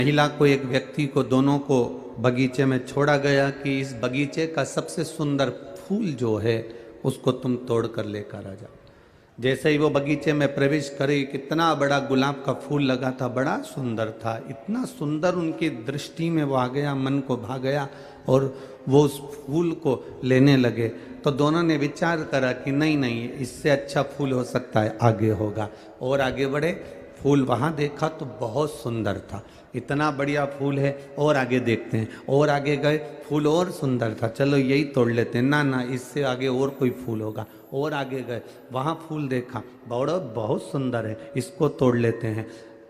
महिला को एक व्यक्ति को दोनों को बगीचे में छोड़ा गया कि इस बगीचे का सबसे सुंदर फूल जो है उसको तुम तोड़ कर लेकर आ जाओ। जैसे ही वो बगीचे में प्रवेश करे, कितना बड़ा गुलाब का फूल लगा था, बड़ा सुंदर था, इतना सुंदर उनकी दृष्टि में वो आ गया, मन को भा गया और वो उस फूल को लेने लगे। तो दोनों ने विचार करा कि नहीं नहीं, इससे अच्छा फूल हो सकता है, आगे होगा। और आगे बढ़े, फूल वहाँ देखा तो बहुत सुंदर था, इतना बढ़िया फूल है, और आगे देखते हैं। और आगे गए, फूल और सुंदर था, चलो यही तोड़ लेते हैं। ना ना, इससे आगे और कोई फूल होगा। और आगे गए, वहाँ फूल देखा, बहुत सुंदर है, इसको तोड़ लेते हैं।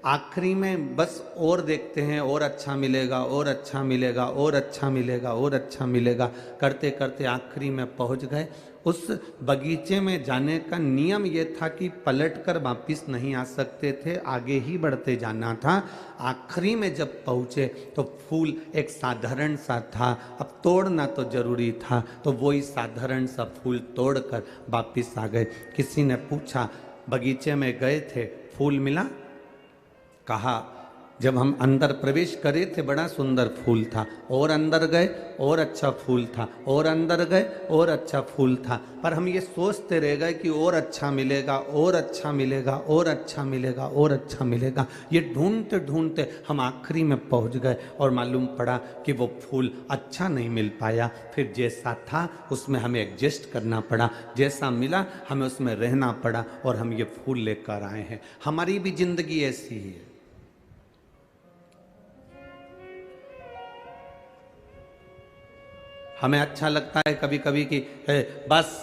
आखिरी में बस और देखते हैं, और अच्छा मिलेगा, और अच्छा मिलेगा, और अच्छा मिलेगा, और अच्छा मिलेगा, करते करते आखिरी में पहुंच गए। उस बगीचे में जाने का नियम ये था कि पलटकर वापिस नहीं आ सकते थे, आगे ही बढ़ते जाना था। आखिरी में जब पहुँचे तो फूल एक साधारण सा था, अब तोड़ना तो जरूरी था, तो वही साधारण सा फूल तोड़कर वापिस आ गए। किसी ने पूछा, बगीचे में गए थे, फूल मिला? कहा, जब हम अंदर प्रवेश करे थे बड़ा सुंदर फूल था, और अंदर गए और अच्छा फूल था, और अंदर गए और अच्छा फूल था, पर हम ये सोचते रह गए कि और अच्छा मिलेगा, और अच्छा मिलेगा, और अच्छा मिलेगा, और अच्छा मिलेगा। ये ढूंढते ढूंढते हम आखिरी में पहुंच गए और मालूम पड़ा कि वो फूल अच्छा नहीं मिल पाया। फिर जैसा था उसमें हमें एडजस्ट करना पड़ा, जैसा मिला हमें उसमें रहना पड़ा, और हम ये फूल लेकर आए हैं। हमारी भी जिंदगी ऐसी ही है। हमें अच्छा लगता है कभी कभी कि बस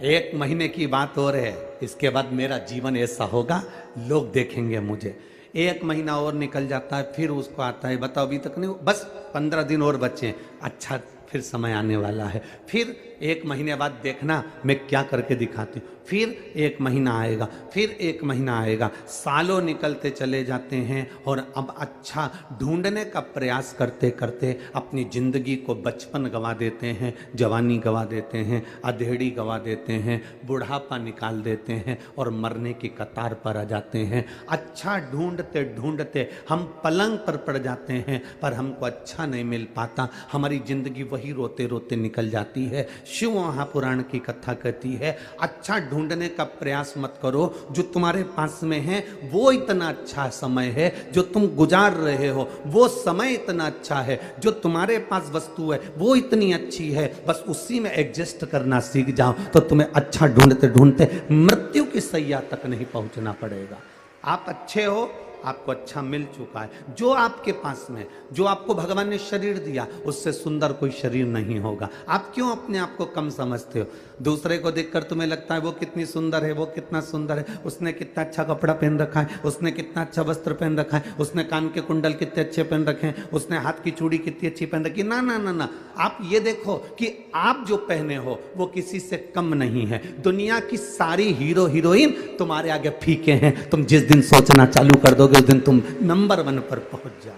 1 महीने की बात और है, इसके बाद मेरा जीवन ऐसा होगा, लोग देखेंगे मुझे। 1 महीना और निकल जाता है, फिर उसको आता है, बताओ अभी तक नहीं, बस 15 दिन और बचे, अच्छा फिर समय आने वाला है, फिर 1 महीने बाद देखना मैं क्या करके दिखाती हूँ। फिर 1 महीना आएगा, फिर 1 महीना आएगा, सालों निकलते चले जाते हैं, और अब अच्छा ढूंढने का प्रयास करते करते अपनी ज़िंदगी को बचपन गंवा देते हैं, जवानी गंवा देते हैं, अधेड़ी गंवा देते हैं, बुढ़ापा निकाल देते हैं, और मरने की कतार पर आ जाते हैं। अच्छा ढूंढते ढूंढते हम पलंग पर पड़ जाते हैं, पर हमको अच्छा नहीं मिल पाता, हमारी ज़िंदगी वही रोते रोते निकल जाती है। शिव महापुराण की कथा कहती है, अच्छा ढूंढने का प्रयास मत करो, जो तुम्हारे पास में है वो इतना अच्छा समय है, जो तुम गुजार रहे हो वो समय इतना अच्छा है, जो तुम्हारे पास वस्तु है वो इतनी अच्छी है, बस उसी में एडजस्ट करना सीख जाओ, तो तुम्हें अच्छा ढूंढते ढूंढते मृत्यु की सैया तक नहीं पहुंचना पड़ेगा। आप अच्छे हो, आपको अच्छा मिल चुका है, जो आपके पास में, जो आपको भगवान ने शरीर दिया, उससे सुंदर कोई शरीर नहीं होगा। आप क्यों अपने आप को कम समझते हो? दूसरे को देखकर तुम्हें लगता है वो कितनी सुंदर है, वो कितना सुंदर है, उसने कितना अच्छा कपड़ा पहन रखा है, उसने कितना अच्छा वस्त्र पहन रखा है, उसने कान के कुंडल कितने अच्छे पहन रखे हैं, उसने हाथ की चूड़ी कितनी अच्छी पहन रखी। ना ना ना ना, आप ये देखो कि आप जो पहने हो वो किसी से कम नहीं है। दुनिया की सारी हीरो हीरोइन तुम्हारे आगे फीके हैं। तुम जिस दिन सोचना चालू कर दोगे उस दिन तुम नंबर 1 पर पहुंच जाओ।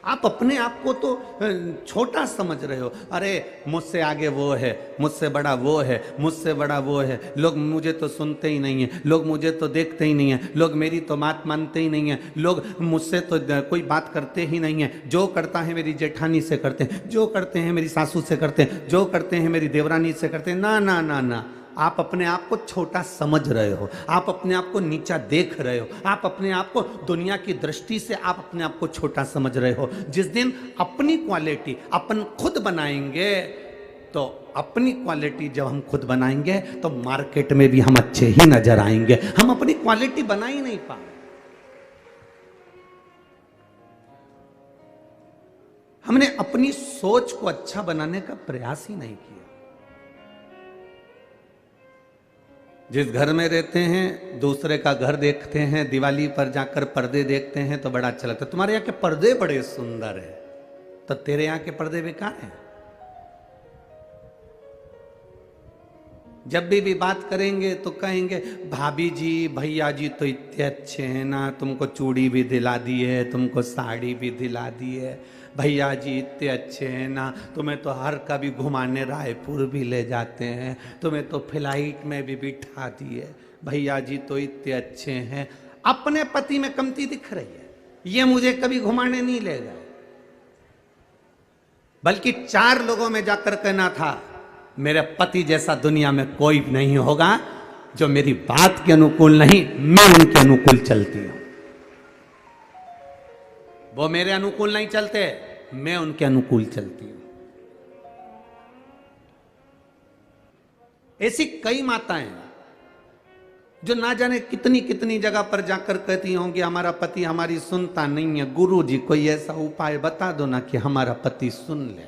आप अपने आप को तो छोटा समझ रहे हो, अरे मुझसे आगे वो है, मुझसे बड़ा वो है, मुझसे बड़ा वो है, लोग मुझे तो सुनते ही नहीं है, लोग मुझे तो देखते ही नहीं है, लोग मेरी तो बात मानते ही नहीं है, लोग मुझसे तो कोई बात करते ही नहीं है, जो करता है मेरी जेठानी से करते हैं, जो करते हैं मेरी सासू से करते हैं, जो करते हैं मेरी देवरानी से करते हैं। ना ना ना ना, आप अपने आप को छोटा समझ रहे हो, आप अपने आप को नीचा देख रहे हो, आप अपने आप को दुनिया की दृष्टि से आप अपने आप को छोटा समझ रहे हो। जिस दिन अपनी क्वालिटी अपन खुद बनाएंगे, तो अपनी क्वालिटी जब हम खुद बनाएंगे तो मार्केट में भी हम अच्छे ही नजर आएंगे। हम अपनी क्वालिटी बना ही नहीं पा रहे, हमने अपनी सोच को अच्छा बनाने का प्रयास ही नहीं किया। जिस घर में रहते हैं दूसरे का घर देखते हैं, दिवाली पर जाकर पर्दे देखते हैं तो बड़ा अच्छा लगता है, तुम्हारे यहाँ के पर्दे बड़े सुंदर हैं, तो तेरे यहाँ के पर्दे बेकार हैं। जब भी बात करेंगे तो कहेंगे भाभी जी भैया जी तो इतने अच्छे हैं ना, तुमको चूड़ी भी दिला दी है, तुमको साड़ी भी दिला दी है, भैया जी इतने अच्छे हैं ना, तुम्हें तो हर कभी घुमाने रायपुर भी ले जाते हैं, तुम्हें तो फ्लाइट में भी बिठा दिए, भैया जी तो इतने अच्छे हैं। अपने पति में कमती दिख रही है, ये मुझे कभी घुमाने नहीं ले गए, बल्कि 4 लोगों में जाकर कहना था मेरे पति जैसा दुनिया में कोई नहीं होगा, जो मेरी बात के अनुकूल नहीं, मैं उनके अनुकूल चलती हूं। वो मेरे अनुकूल नहीं चलते, मैं उनके अनुकूल चलती हूं। ऐसी कई माताएं जो ना जाने कितनी कितनी जगह पर जाकर कहती होंगी हमारा पति हमारी सुनता नहीं है, गुरु जी कोई ऐसा उपाय बता दो ना कि हमारा पति सुन ले।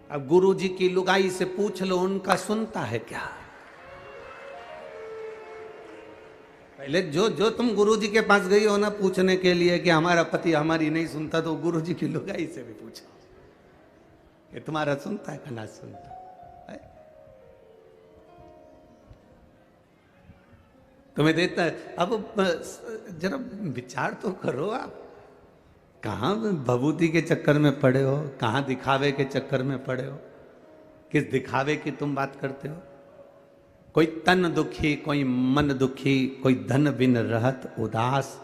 अब गुरु जी की लुगाई से पूछ लो उनका सुनता है क्या? पहले जो जो तुम गुरु जी के पास गई हो ना पूछने के लिए कि हमारा पति हमारी नहीं सुनता, तो गुरु जी की लुगाई से भी पूछो कि तुम्हारा सुनता है कि ना सुनता है? तुम्हें देता है। अब जरा विचार तो करो, आप कहां भभूति के चक्कर में पड़े हो, कहां दिखावे के चक्कर में पड़े हो, किस दिखावे की तुम बात करते हो? कोई तन दुखी, कोई मन दुखी, कोई धन बिन रहत उदास,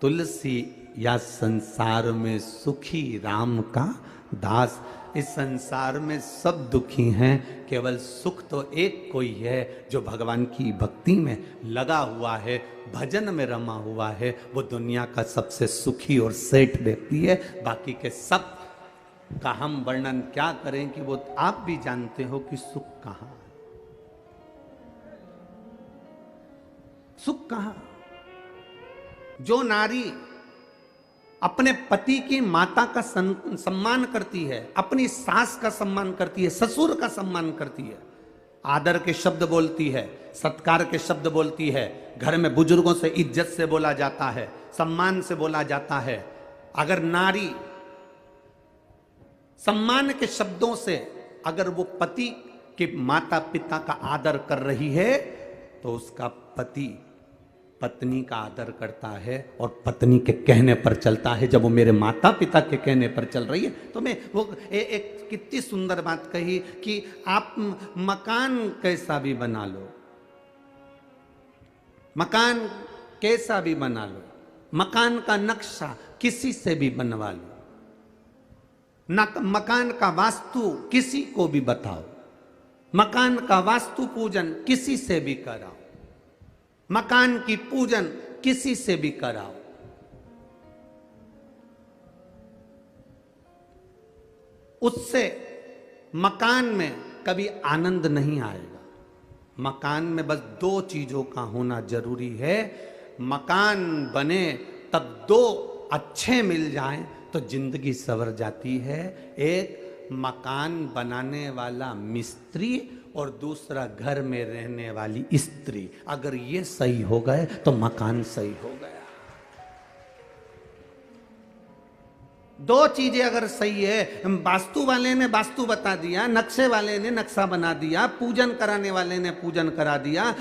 तुलसी या संसार में सुखी राम का दास। इस संसार में सब दुखी हैं, केवल सुख तो एक कोई है जो भगवान की भक्ति में लगा हुआ है, भजन में रमा हुआ है। वो दुनिया का सबसे सुखी और सेठ व्यक्ति है। बाकी के सब का हम वर्णन क्या करें कि वो आप भी जानते हो कि सुख कहां, सुख कहां। जो नारी अपने पति की माता का सम्मान करती है, अपनी सास का सम्मान करती है, ससुर का सम्मान करती है, आदर के शब्द बोलती है, सत्कार के शब्द बोलती है, घर में बुजुर्गों से इज्जत से बोला जाता है, सम्मान से बोला जाता है। अगर नारी सम्मान के शब्दों से अगर वो पति के माता पिता का आदर कर रही है, तो उसका पति पत्नी का आदर करता है और पत्नी के कहने पर चलता है। जब वो मेरे माता पिता के कहने पर चल रही है, तो मैं वो एक कितनी सुंदर बात कही कि आप मकान कैसा भी बना लो, मकान कैसा भी बना लो, मकान का नक्शा किसी से भी बनवा लो, मकान का वास्तु किसी को भी बताओ, मकान का वास्तु पूजन किसी से भी कराओ, मकान की पूजन किसी से भी कराओ, उससे मकान में कभी आनंद नहीं आएगा। मकान में बस 2 चीजों का होना जरूरी है। मकान बने तब 2 अच्छे मिल जाएं तो जिंदगी संवर जाती है। एक मकान बनाने वाला मिस्त्री और दूसरा घर में रहने वाली स्त्री। अगर ये सही हो गए तो मकान सही हो गया। 2 चीजें अगर सही है, वास्तु वाले ने वास्तु बता दिया, नक्शे वाले ने नक्शा बना दिया, पूजन कराने वाले ने पूजन करा दिया,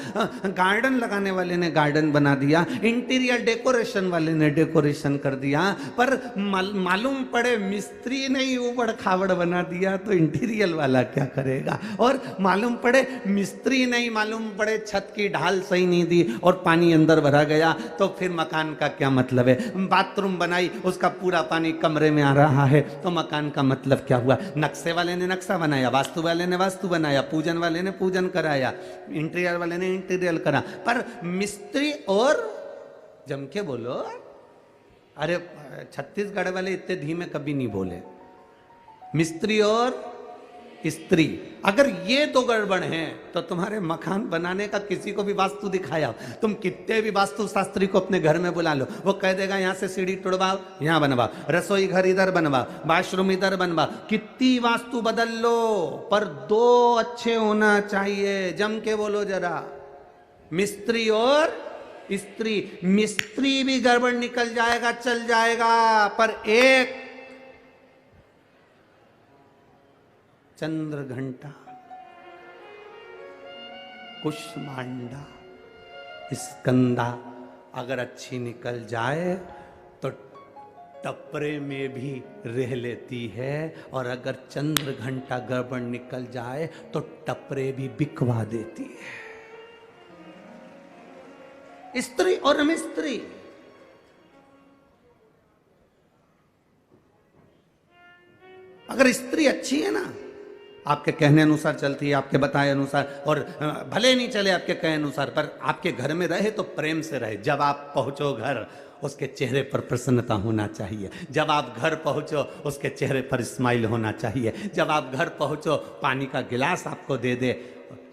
गार्डन लगाने वाले ने गार्डन बना दिया, इंटीरियर डेकोरेशन वाले ने डेकोरेशन कर दिया, पर मालूम पड़े मिस्त्री ने ही ऊबड़ खाबड़ बना दिया तो इंटीरियर वाला क्या करेगा? और मालूम पड़े मिस्त्री नहीं, मालूम पड़े छत की ढाल सही नहीं दी और पानी अंदर भरा गया, तो फिर मकान का क्या मतलब है? बाथरूम बनाई, उसका पूरा पानी कमरे में आ रहा है, तो मकान का मतलब क्या हुआ? नक्शे वाले ने नक्शा बनाया, वास्तु वाले ने वास्तु बनाया, पूजन वाले ने पूजन कराया, इंटीरियर वाले ने इंटीरियर करा, पर मिस्त्री और जम के बोलो। अरे छत्तीसगढ़ वाले इतने धीमे कभी नहीं बोले। मिस्त्री और स्त्री, अगर ये 2 गड़बड़ हैं तो तुम्हारे मकान बनाने का किसी को भी वास्तु दिखाया, तुम कितने भी वास्तु शास्त्री को अपने घर में बुला लो, वो कह देगा यहाँ से सीढ़ी तोड़वाओ, यहाँ बनवाओ, रसोई घर इधर बनवाओ, वॉशरूम इधर बनवाओ, कितनी वास्तु बदल लो, पर 2 अच्छे होना चाहिए। जम के बोलो जरा, मिस्त्री और स्त्री। मिस्त्री भी गड़बड़ निकल जाएगा, चल जाएगा, पर एक चंद्र घंटा, कुष्मांडा, स्कंदा अगर अच्छी निकल जाए तो टपरे में भी रह लेती है, और अगर चंद्र घंटा गड़बड़ निकल जाए तो टपरे भी बिकवा देती है। स्त्री और मिस्त्री। अगर स्त्री अच्छी है ना, आपके कहने अनुसार चलती है, आपके बताए अनुसार, और भले नहीं चले आपके कहे अनुसार, पर आपके घर में रहे तो प्रेम से रहे। जब आप पहुंचो घर, उसके चेहरे पर प्रसन्नता होना चाहिए। जब आप घर पहुंचो, उसके चेहरे पर स्माइल होना चाहिए। जब आप घर पहुंचो, पानी का गिलास आपको दे दे।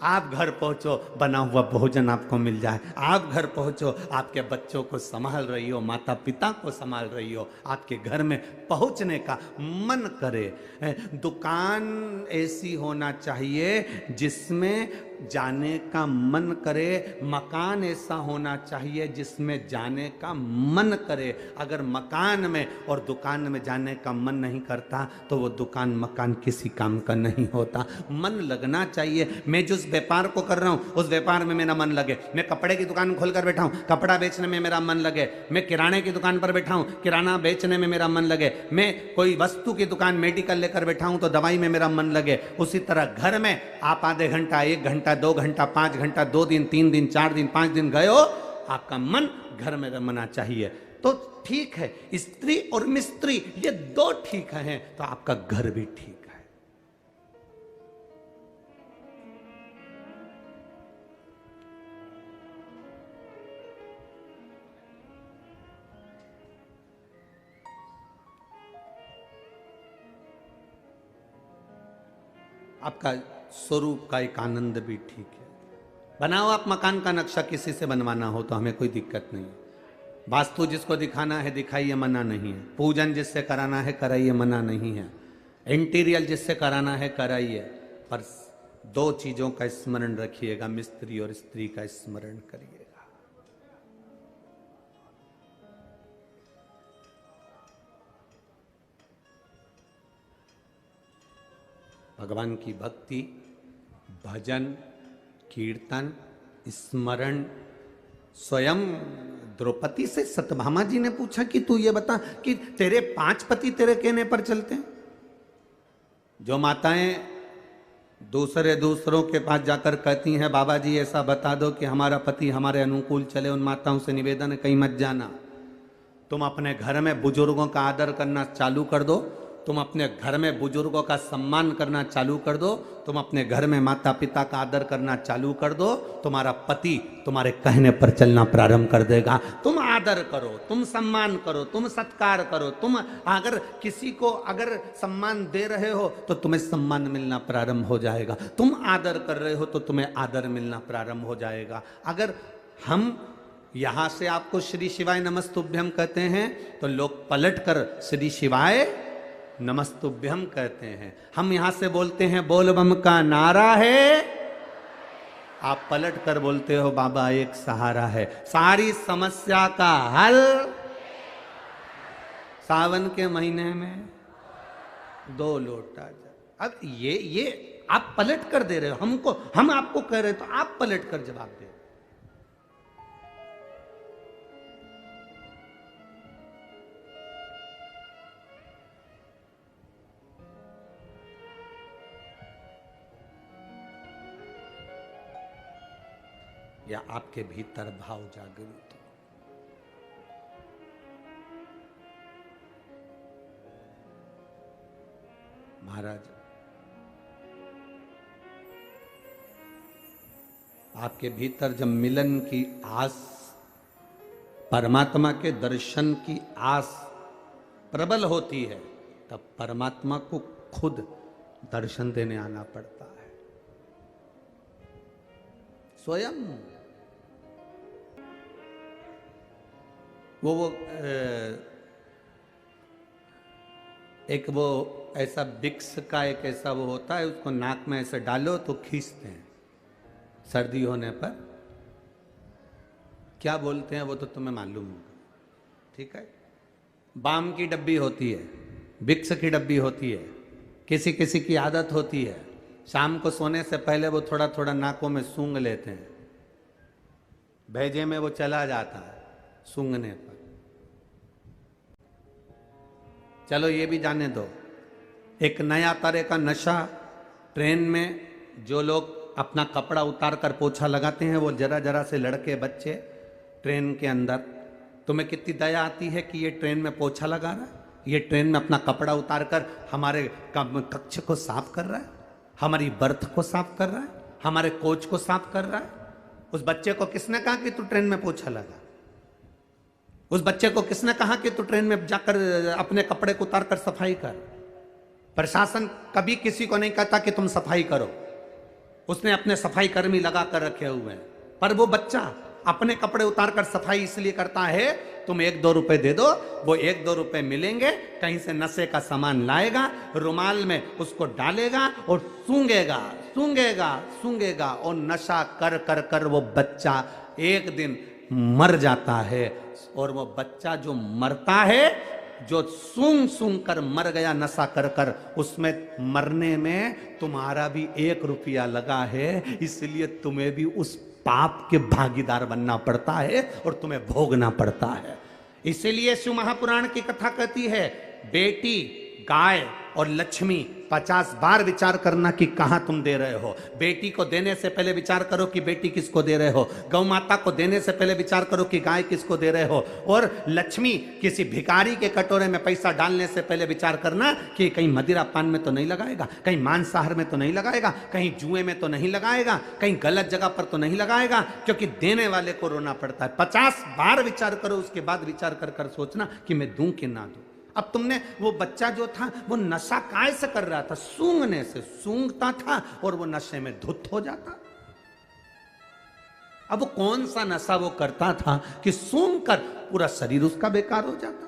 आप घर पहुंचो, बना हुआ भोजन आपको मिल जाए। आप घर पहुंचो, आपके बच्चों को संभाल रही हो, माता पिता को संभाल रही हो, आपके घर में पहुंचने का मन करे। दुकान ऐसी होना चाहिए जिसमें जाने का मन करे। मकान ऐसा होना चाहिए जिसमें जाने का मन करे। अगर मकान में और दुकान में जाने का मन नहीं करता तो वो दुकान मकान किसी काम का नहीं होता। मन लगना चाहिए। मैं जिस व्यापार को कर रहा हूँ उस व्यापार में मेरा मन लगे। मैं कपड़े की दुकान खोलकर बैठा हूँ, कपड़ा बेचने में मेरा मन लगे। मैं किराने की दुकान पर बैठा हूँ, किराना बेचने में मेरा मन लगे। मैं कोई वस्तु की दुकान मेडिकल लेकर बैठा हूँ तो दवाई में मेरा मन लगे। उसी तरह घर में आप आधे घंटा, 1 घंटा, 2 घंटा, 5 घंटा, 2 दिन, 3 दिन, 4 दिन, 5 दिन गए हो, आपका मन घर में रमना चाहिए। तो ठीक है, स्त्री और मिस्त्री ये 2 ठीक हैं तो आपका घर भी ठीक है। आपका स्वरूप का एक आनंद भी ठीक है। बनाओ आप मकान का नक्शा, किसी से बनवाना हो तो हमें कोई दिक्कत नहीं है। वास्तु जिसको दिखाना है दिखाइए, मना नहीं है। पूजन जिससे कराना है कराइए, मना नहीं है। इंटीरियर जिससे कराना है कराइए, पर 2 चीजों का स्मरण रखिएगा, मिस्त्री और स्त्री का स्मरण करिएगा। भगवान की भक्ति, भजन, कीर्तन, स्मरण। स्वयं द्रौपदी से सत्यभामा जी ने पूछा कि तू ये बता कि तेरे 5 पति तेरे कहने पर चलते हैं। जो माताएं दूसरों के पास जाकर कहती हैं बाबा जी ऐसा बता दो कि हमारा पति हमारे अनुकूल चले, उन माताओं से निवेदन है कहीं मत जाना। तुम अपने घर में बुजुर्गों का आदर करना चालू कर दो। तुम अपने घर में बुजुर्गों का सम्मान करना चालू कर दो। तुम अपने घर में माता पिता का आदर करना चालू कर दो। तुम्हारा पति तुम्हारे कहने पर चलना प्रारंभ कर देगा। तुम आदर करो, तुम सम्मान करो, तुम सत्कार करो। तुम अगर किसी को अगर सम्मान दे रहे हो तो तुम्हें सम्मान मिलना प्रारंभ हो जाएगा। तुम आदर कर रहे हो तो तुम्हें आदर मिलना प्रारंभ हो जाएगा। अगर हम यहां से आपको श्री शिवाय नमस्तुभ्यम कहते हैं तो लोग पलट कर श्री शिवाय नमस्तुभ्यम कहते हैं। हम यहां से बोलते हैं बोल बम का नारा है, आप पलट कर बोलते हो बाबा एक सहारा है। सारी समस्या का हल सावन के महीने में 2 लोटा जल। अब ये आप पलट कर दे रहे हो हमको, हम आपको कह रहे तो आप पलट कर जवाब दे। या आपके भीतर भाव जागृत हो। महाराज, आपके भीतर जब मिलन की आस, परमात्मा के दर्शन की आस प्रबल होती है तब परमात्मा को खुद दर्शन देने आना पड़ता है स्वयं। वो एक वो ऐसा विक्स का एक ऐसा वो होता है, उसको नाक में ऐसे डालो तो खींचते हैं सर्दी होने पर। क्या बोलते हैं वो तो तुम्हें मालूम होगा, ठीक है। बाम की डब्बी होती है, विक्स की डब्बी होती है। किसी किसी की आदत होती है शाम को सोने से पहले वो थोड़ा थोड़ा नाकों में सूंघ लेते हैं, भेजे में वो चला जाता है सूंघने पर। चलो ये भी जाने दो, एक नया तरह का नशा ट्रेन में जो लोग अपना कपड़ा उतार कर पोछा लगाते हैं, वो जरा जरा से लड़के बच्चे ट्रेन के अंदर, तुम्हें कितनी दया आती है कि ये ट्रेन में पोछा लगा रहा है, ये ट्रेन में अपना कपड़ा उतार कर हमारे कक्ष को साफ कर रहा है, हमारी बर्थ को साफ कर रहा है, हमारे कोच को साफ कर रहा है। उस बच्चे को किसने कहा कि तू ट्रेन में पोछा लगा? उस बच्चे को किसने कहा कि तू ट्रेन में जाकर अपने कपड़े को उतार कर सफाई कर? प्रशासन कभी किसी को नहीं कहता कि तुम सफाई करो, उसने अपने सफाई कर्मी लगा कर रखे हुए हैं, पर वो बच्चा अपने कपड़े उतार कर सफाई इसलिए करता है, तुम 1-2 रुपए दे दो, वो 1-2 रुपए मिलेंगे, कहीं से नशे का सामान लाएगा, रुमाल में उसको डालेगा और सूंघेगा सूंघेगा सूंघेगा और नशा कर कर कर वो बच्चा एक दिन मर जाता है। और वो बच्चा जो मरता है, जो सूंघ सूंघ कर मर गया नशा कर कर, उसमें मरने में तुम्हारा भी 1 रुपया लगा है, इसलिए तुम्हें भी उस पाप के भागीदार बनना पड़ता है और तुम्हें भोगना पड़ता है। इसीलिए शिव महापुराण की कथा कहती है, बेटी, गाय और लक्ष्मी 50 बार विचार करना कि कहां तुम दे रहे हो। बेटी को देने से पहले विचार करो कि बेटी किसको दे रहे हो, गौ माता को देने से पहले विचार करो कि गाय किसको दे रहे हो, और लक्ष्मी किसी भिखारी के कटोरे में पैसा डालने से पहले विचार करना कि कहीं मदिरा पान में तो नहीं लगाएगा, कहीं मांसाहार में तो नहीं लगाएगा, कहीं जुए में तो नहीं लगाएगा, कहीं गलत जगह पर तो नहीं लगाएगा, क्योंकि देने वाले को रोना पड़ता है। 50 बार विचार करो, उसके बाद विचार कर कर सोचना कि मैं दूं कि ना दूं। अब तुमने, वो बच्चा जो था वो नशा काय से कर रहा था? सूंघने से। सूंघता था और वो नशे में धुत हो जाता। अब वो कौन सा नशा वो करता था कि सूंघ कर पूरा शरीर उसका बेकार हो जाता,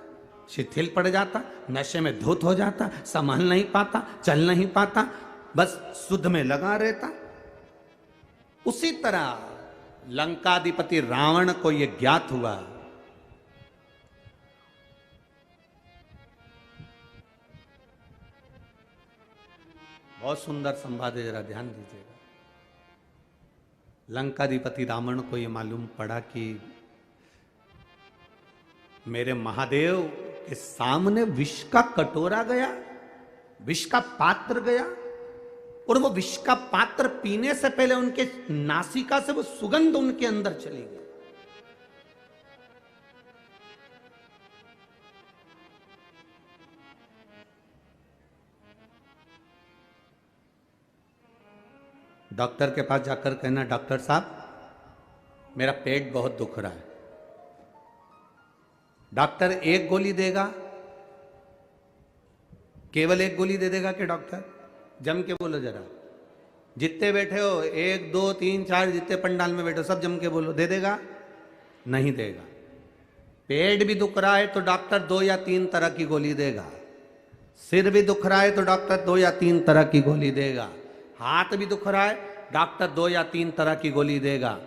शिथिल पड़ जाता, नशे में धुत हो जाता, संभाल नहीं पाता, चल नहीं पाता, बस शुद्ध में लगा रहता। उसी तरह लंकाधिपति रावण को यह ज्ञात हुआ, बहुत सुंदर संवाद है, जरा ध्यान दीजिएगा। लंकाधिपति रावण को यह मालूम पड़ा कि मेरे महादेव के सामने विष का कटोरा गया, विष का पात्र गया, और वो विष का पात्र पीने से पहले उनके नासिका से वो सुगंध उनके अंदर चली गई। डॉक्टर के पास जाकर कहना, डॉक्टर साहब मेरा पेट बहुत दुख रहा है। डॉक्टर 1 गोली देगा, केवल 1 गोली दे देगा कि डॉक्टर? जम के बोलो जरा, जितने बैठे हो 1 2 3 4 जितने पंडाल में बैठे हो सब जम के बोलो, दे देगा? नहीं देगा। पेट भी दुख रहा है तो डॉक्टर 2 या 3 तरह की गोली देगा, सिर भी दुख रहा है तो डॉक्टर 2 या 3 तरह की गोली देगा, हाथ भी दुख रहा है डॉक्टर 2 या 3 तरह की गोली देगा,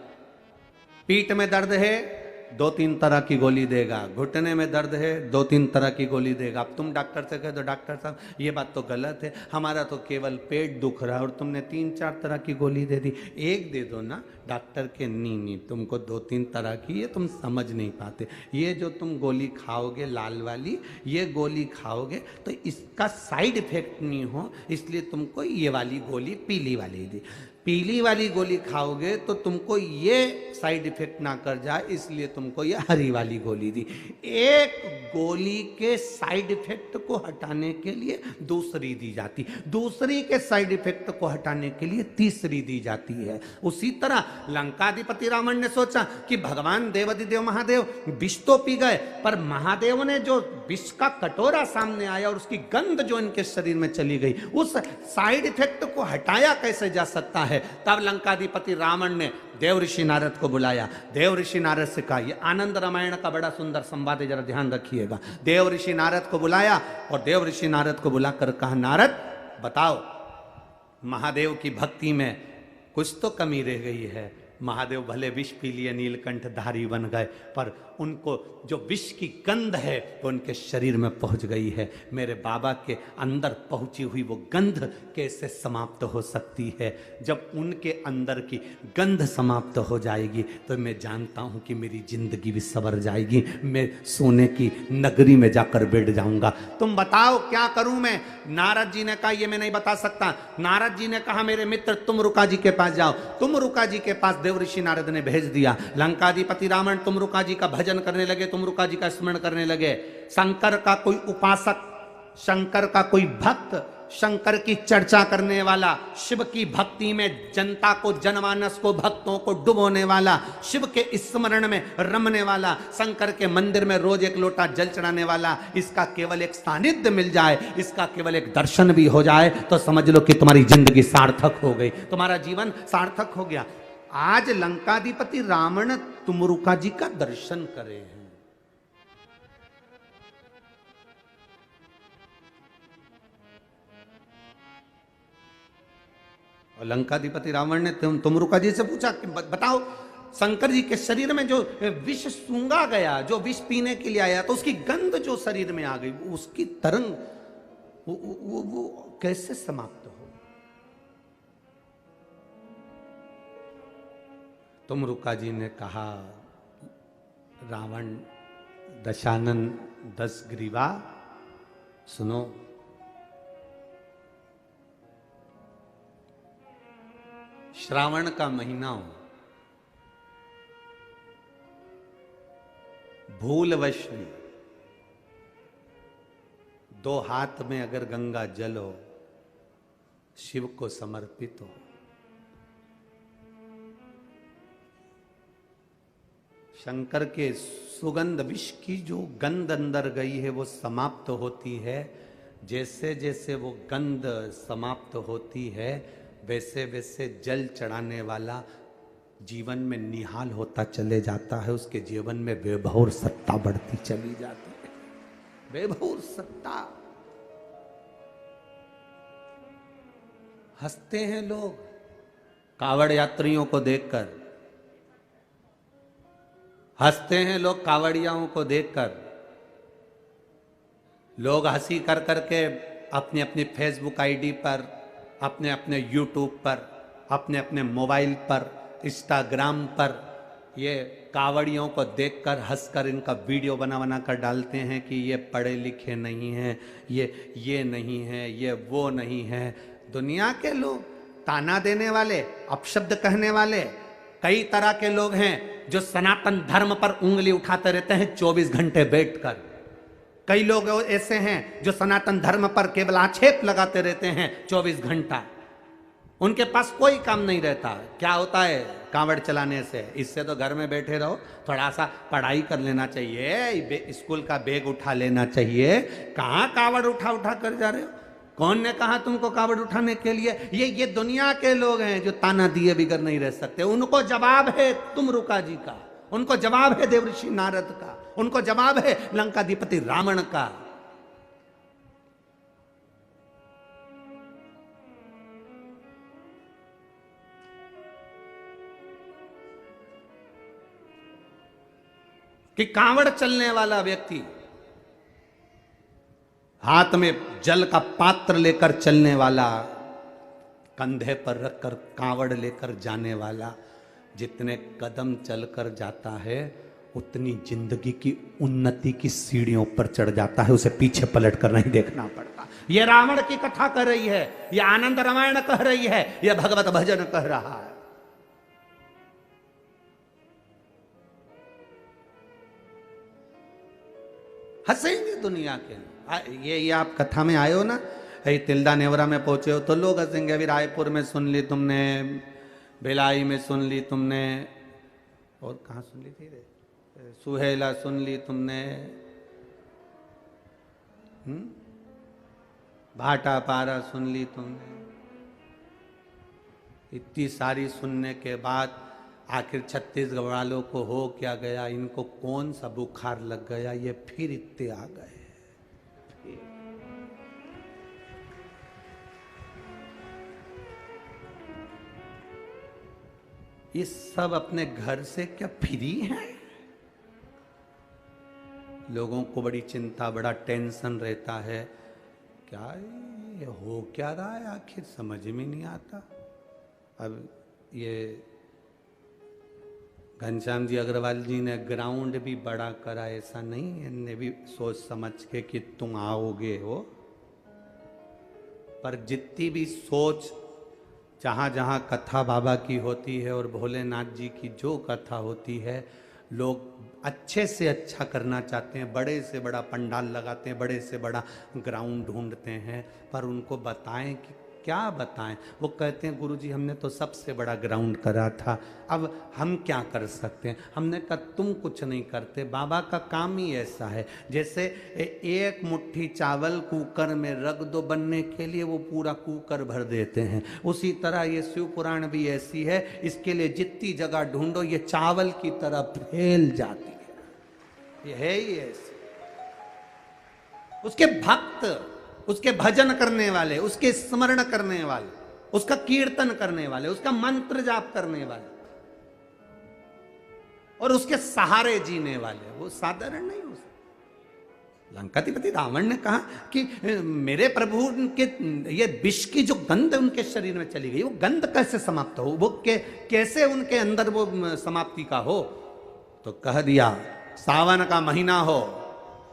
पीठ में दर्द है 2-3 तरह की गोली देगा, घुटने में दर्द है 2-3 तरह की गोली देगा। अब तुम डॉक्टर से कह दो, डॉक्टर साहब ये बात तो गलत है, हमारा तो केवल पेट दुख रहा है और तुमने 3-4 तरह की गोली दे दी, 1 दे दो ना। डॉक्टर के नहीं, तुमको 2-3 तरह की, ये तुम समझ नहीं पाते, ये जो तुम गोली खाओगे लाल वाली, ये गोली खाओगे तो इसका साइड इफेक्ट नहीं हो, इसलिए तुमको ये वाली गोली पीली वाली दी। पीली वाली गोली खाओगे तो तुमको ये साइड इफेक्ट ना कर जाए, इसलिए तुमको ये हरी वाली गोली दी। एक गोली के साइड इफेक्ट को हटाने के लिए दूसरी दी जाती, दूसरी के साइड इफेक्ट को हटाने के लिए तीसरी दी जाती है। उसी तरह लंकाधिपति रावण ने सोचा कि भगवान देवाधिदेव महादेव विष तो पी गए, पर महादेव ने जो विष का कटोरा सामने आया और उसकी गंध जो इनके शरीर में चली गई, उस साइड इफेक्ट को हटाया कैसे जा सकता है? तब लंकाधिपति रावण ने देव ऋषि नारद को बुलाया। देव ऋषि नारद से कहा, ये आनंद रामायण का बड़ा सुंदर संवाद है, जरा ध्यान रखिएगा। देव ऋषि नारद को बुलाया और देव ऋषि नारद को बुलाकर कहा, नारद बताओ महादेव की भक्ति में कुछ तो कमी रह गई है। महादेव भले विष पी लिए, नीलकंठ धारी बन गए, पर उनको जो विष की गंध है वो उनके शरीर में पहुंच गई है। मेरे बाबा के अंदर पहुंची हुई वो गंध कैसे समाप्त हो सकती है? जब उनके अंदर की गंध समाप्त हो जाएगी तो मैं जानता हूं कि मेरी जिंदगी भी संवर जाएगी, मैं सोने की नगरी में जाकर बैठ जाऊंगा। तुम बताओ क्या करूं मैं? नारद जी ने कहा, ये मैं नहीं बता सकता। नारद जी ने कहा, मेरे मित्र तुम रुका जी के पास जाओ। तुम रुका जी के पास देवऋषि नारद ने भेज दिया। लंकाधिपति रावण तुमरुका जी का भजन करने लगे, तुमरुका जी का स्मरण करने लगे। शंकर का कोई उपासक, शंकर का कोई भक्त, शंकर की चर्चा करने वाला, शिव की भक्ति में जनता को, जनमानस को, भक्तों को डुबोने वाला, शिव के स्मरण में रमने वाला, शंकर के मंदिर में रोज एक लोटा जल चढ़ाने वाला, इसका केवल एक सानिध्य मिल जाए, इसका केवल एक दर्शन भी हो जाए तो समझ लो कि तुम्हारी जिंदगी सार्थक हो गई, तुम्हारा जीवन सार्थक हो गया। आज लंकाधिपति रावण तुमरुका जी का दर्शन करे हैं। और लंकाधिपति रावण ने तुमरुका जी से पूछा कि बताओ, शंकर जी के शरीर में जो विष सूंघा गया, जो विष पीने के लिए आया, तो उसकी गंध जो शरीर में आ गई, उसकी तरंग वो कैसे समाप्त हो? तुमरुका जी ने कहा, रावण दशानन 10 ग्रीवा, सुनो, श्रावण का महीना हो, भूलवश में 2 हाथ में अगर गंगा जल हो, शिव को समर्पित हो, शंकर के सुगंध, विष की जो गंध अंदर गई है वो समाप्त होती है। जैसे जैसे वो गंध समाप्त होती है, वैसे वैसे जल चढ़ाने वाला जीवन में निहाल होता चले जाता है, उसके जीवन में वैभव और सत्ता बढ़ती चली जाती है। वैभव और सत्ता। हंसते हैं लोग कावड़ यात्रियों को देखकर, हंसते हैं लोग कावड़ियाओं को देखकर। लोग हंसी कर करके अपनी अपनी फेसबुक आईडी पर, अपने अपने यूट्यूब पर, अपने अपने मोबाइल पर, इंस्टाग्राम पर ये कावड़ियों को देखकर हंसकर इनका वीडियो बना बना कर डालते हैं कि ये पढ़े लिखे नहीं हैं, ये नहीं है, ये वो नहीं है। दुनिया के लोग, ताना देने वाले, अपशब्द कहने वाले, कई तरह के लोग हैं जो सनातन धर्म पर उंगली उठाते रहते हैं 24 घंटे बैठकर। कई लोग ऐसे हैं जो सनातन धर्म पर केवल आक्षेप लगाते रहते हैं 24 घंटा। उनके पास कोई काम नहीं रहता। क्या होता है कांवड़ चलाने से? इससे तो घर में बैठे रहो, थोड़ा सा पढ़ाई कर लेना चाहिए, स्कूल का बैग उठा लेना चाहिए। कहाँ कांवड़ उठा उठा कर जा रहे हो? कौन ने कहा तुमको कांवड़ उठाने के लिए? ये दुनिया के लोग हैं जो ताना दिए बिगर नहीं रह सकते। उनको जवाब है तुमरुका जी का, उनको जवाब है देवऋषि नारद का, उनको जवाब है लंकाधिपति रावण का। कि कांवड़ चलने वाला व्यक्ति, हाथ में जल का पात्र लेकर चलने वाला, कंधे पर रखकर कांवड़ लेकर जाने वाला, जितने कदम चलकर जाता है उतनी जिंदगी की उन्नति की सीढ़ियों पर चढ़ जाता है। उसे पीछे पलट कर नहीं देखना पड़ता। यह रावण की कथा कह रही है, यह आनंद रामायण कह रही है, यह भगवत भजन कह रहा है। हंसेंगे दुनिया के। ये आप कथा में आए हो ना, तिल्दा नेवरा में पहुंचे हो तो लोग हंसेंगे। अभी रायपुर में सुन ली तुमने, भिलाई में सुन ली तुमने, और कहाँ सुन ली थी रे, सुहेला सुन ली तुमने, भाटा पारा सुन ली तुमने। इतनी सारी सुनने के बाद आखिर छत्तीसगढ़ वालों को हो क्या गया? इनको कौन सा बुखार लग गया? ये फिर इतने आ गए। ये सब अपने घर से क्या फ्री हैं? लोगों को बड़ी चिंता, बड़ा टेंशन रहता है। क्या ये हो क्या रहा है आखिर, समझ में नहीं आता। अब ये घनश्याम जी अग्रवाल जी ने ग्राउंड भी बड़ा करा, ऐसा नहीं, इनने भी सोच समझ के कि तुम आओगे हो। पर जितनी भी सोच जहाँ जहाँ कथा बाबा की होती है और भोलेनाथ जी की जो कथा होती है, लोग अच्छे से अच्छा करना चाहते हैं, बड़े से बड़ा पंडाल लगाते हैं, बड़े से बड़ा ग्राउंड ढूंढते हैं, पर उनको बताएं कि क्या बताएं। वो कहते हैं गुरुजी हमने तो सबसे बड़ा ग्राउंड करा था, अब हम क्या कर सकते हैं। हमने कहा तुम कुछ नहीं करते, बाबा का काम ही ऐसा है। जैसे एक मुट्ठी चावल कुकर में रख दो बनने के लिए, वो पूरा कुकर भर देते हैं। उसी तरह ये शिव पुराण भी ऐसी है, इसके लिए जितनी जगह ढूंढो ये चावल की तरह फैल जाती है। ये है ही ऐसे। उसके भक्त, उसके भजन करने वाले, उसके स्मरण करने वाले, उसका कीर्तन करने वाले, उसका मंत्र जाप करने वाले और उसके सहारे जीने वाले, वो साधारण नहीं हो सकते। लंकाधिपति रावण ने कहा कि मेरे प्रभु के ये विष की जो गंध उनके शरीर में चली गई, वो गंध कैसे समाप्त हो, वो कैसे उनके अंदर वो समाप्ति का हो। तो कह दिया सावन का महीना हो,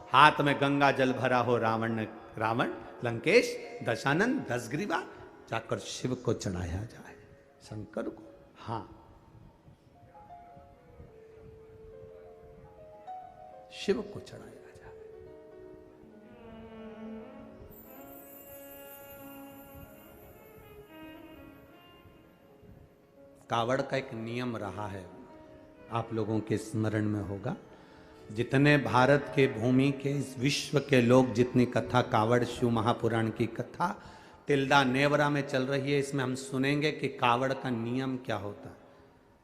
हाथ में गंगा जल भरा हो, रावण लंकेश दशानन 10 ग्रीवा जाकर शिव को चढ़ाया जाए, शंकर को। हाँ, शिव को चढ़ाया जाए। कावड़ का एक नियम रहा है, आप लोगों के स्मरण में होगा। जितने भारत के भूमि के, इस विश्व के लोग, जितनी कथा कावड़ शिव महापुराण की कथा तिल्दा नेवरा में चल रही है, इसमें हम सुनेंगे कि कावड़ का नियम क्या होता है।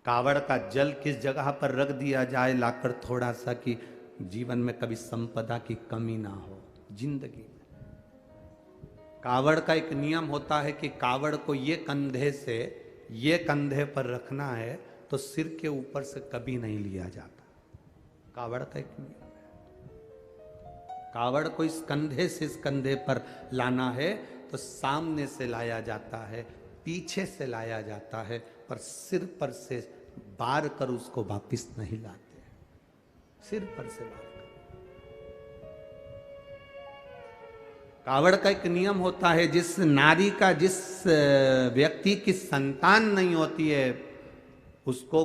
कावड़ का जल किस जगह पर रख दिया जाए लाकर, थोड़ा सा कि जीवन में कभी संपदा की कमी ना हो जिंदगी में। कावड़ का एक नियम होता है कि कावड़ को ये कंधे से ये कंधे पर रखना है तो सिर के ऊपर से कभी नहीं लिया जाता। कावड़ का एक नियम है। कावड़ को इस कंधे से इस कंधे पर लाना है तो सामने से लाया जाता है, पीछे से लाया जाता है, पर सिर पर से बार कर उसको वापिस नहीं लाते, सिर पर से बार कर। कावड़ का एक नियम होता है, जिस नारी का, जिस व्यक्ति की संतान नहीं होती है, उसको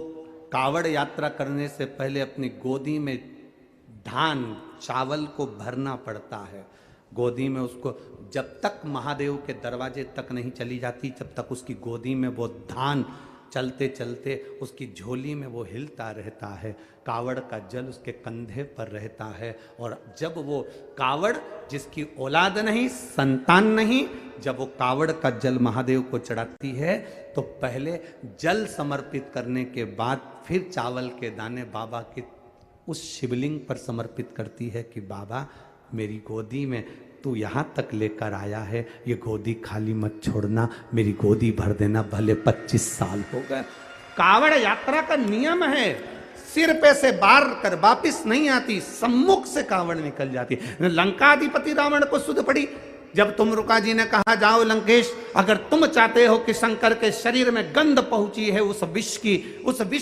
कावड़ यात्रा करने से पहले अपनी गोदी में धान चावल को भरना पड़ता है। गोदी में उसको, जब तक महादेव के दरवाजे तक नहीं चली जाती, जब तक उसकी गोदी में वो धान चलते चलते उसकी झोली में वो हिलता रहता है। कावड़ का जल उसके कंधे पर रहता है, और जब वो कावड़, जिसकी औलाद नहीं, संतान नहीं, जब वो कावड़ का जल महादेव को चढ़ाती है तो पहले जल समर्पित करने के बाद फिर चावल के दाने बाबा के उस शिवलिंग पर समर्पित करती है कि बाबा मेरी गोदी में तू यहाँ तक लेकर आया है, ये गोदी खाली मत छोड़ना, मेरी गोदी भर देना, भले 25 साल हो गए। कावड़ यात्रा का नियम है, सिर पे से बार कर वापिस नहीं आती, सम्मुख से कावड़ निकल जाती। लंकाधिपति रावण को सुध पड़ी जब तुमरुका जी ने कहा जाओ लंकेश, अगर तुम चाहते हो कि शंकर के शरीर में गंध पहुंची है, उस विष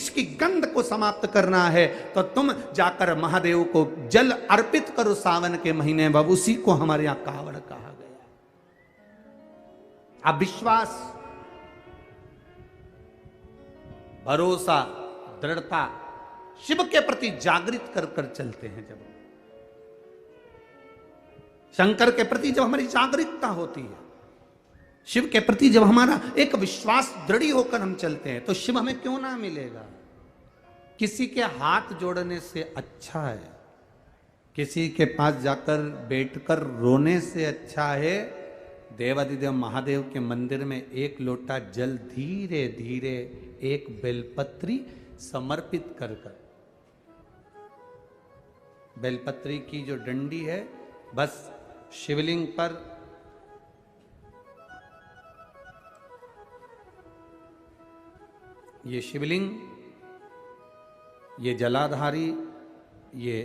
की गंध को समाप्त करना है, तो तुम जाकर महादेव को जल अर्पित करो सावन के महीने में। उसी को हमारे यहां कावड़ कहा गया। अब विश्वास, भरोसा, दृढ़ता, शिव के प्रति जागृत कर कर चलते हैं। जब शंकर के प्रति जब हमारी जागरूकता होती है, शिव के प्रति जब हमारा एक विश्वास दृढ़ होकर हम चलते हैं, तो शिव हमें क्यों ना मिलेगा। किसी के हाथ जोड़ने से अच्छा है, किसी के पास जाकर बैठकर रोने से अच्छा है, देवादिदेव महादेव के मंदिर में एक लोटा जल धीरे धीरे एक बेलपत्री समर्पित कर कर, बेलपत्री की जो डंडी है बस शिवलिंग पर ये शिवलिंग, ये जलाधारी, ये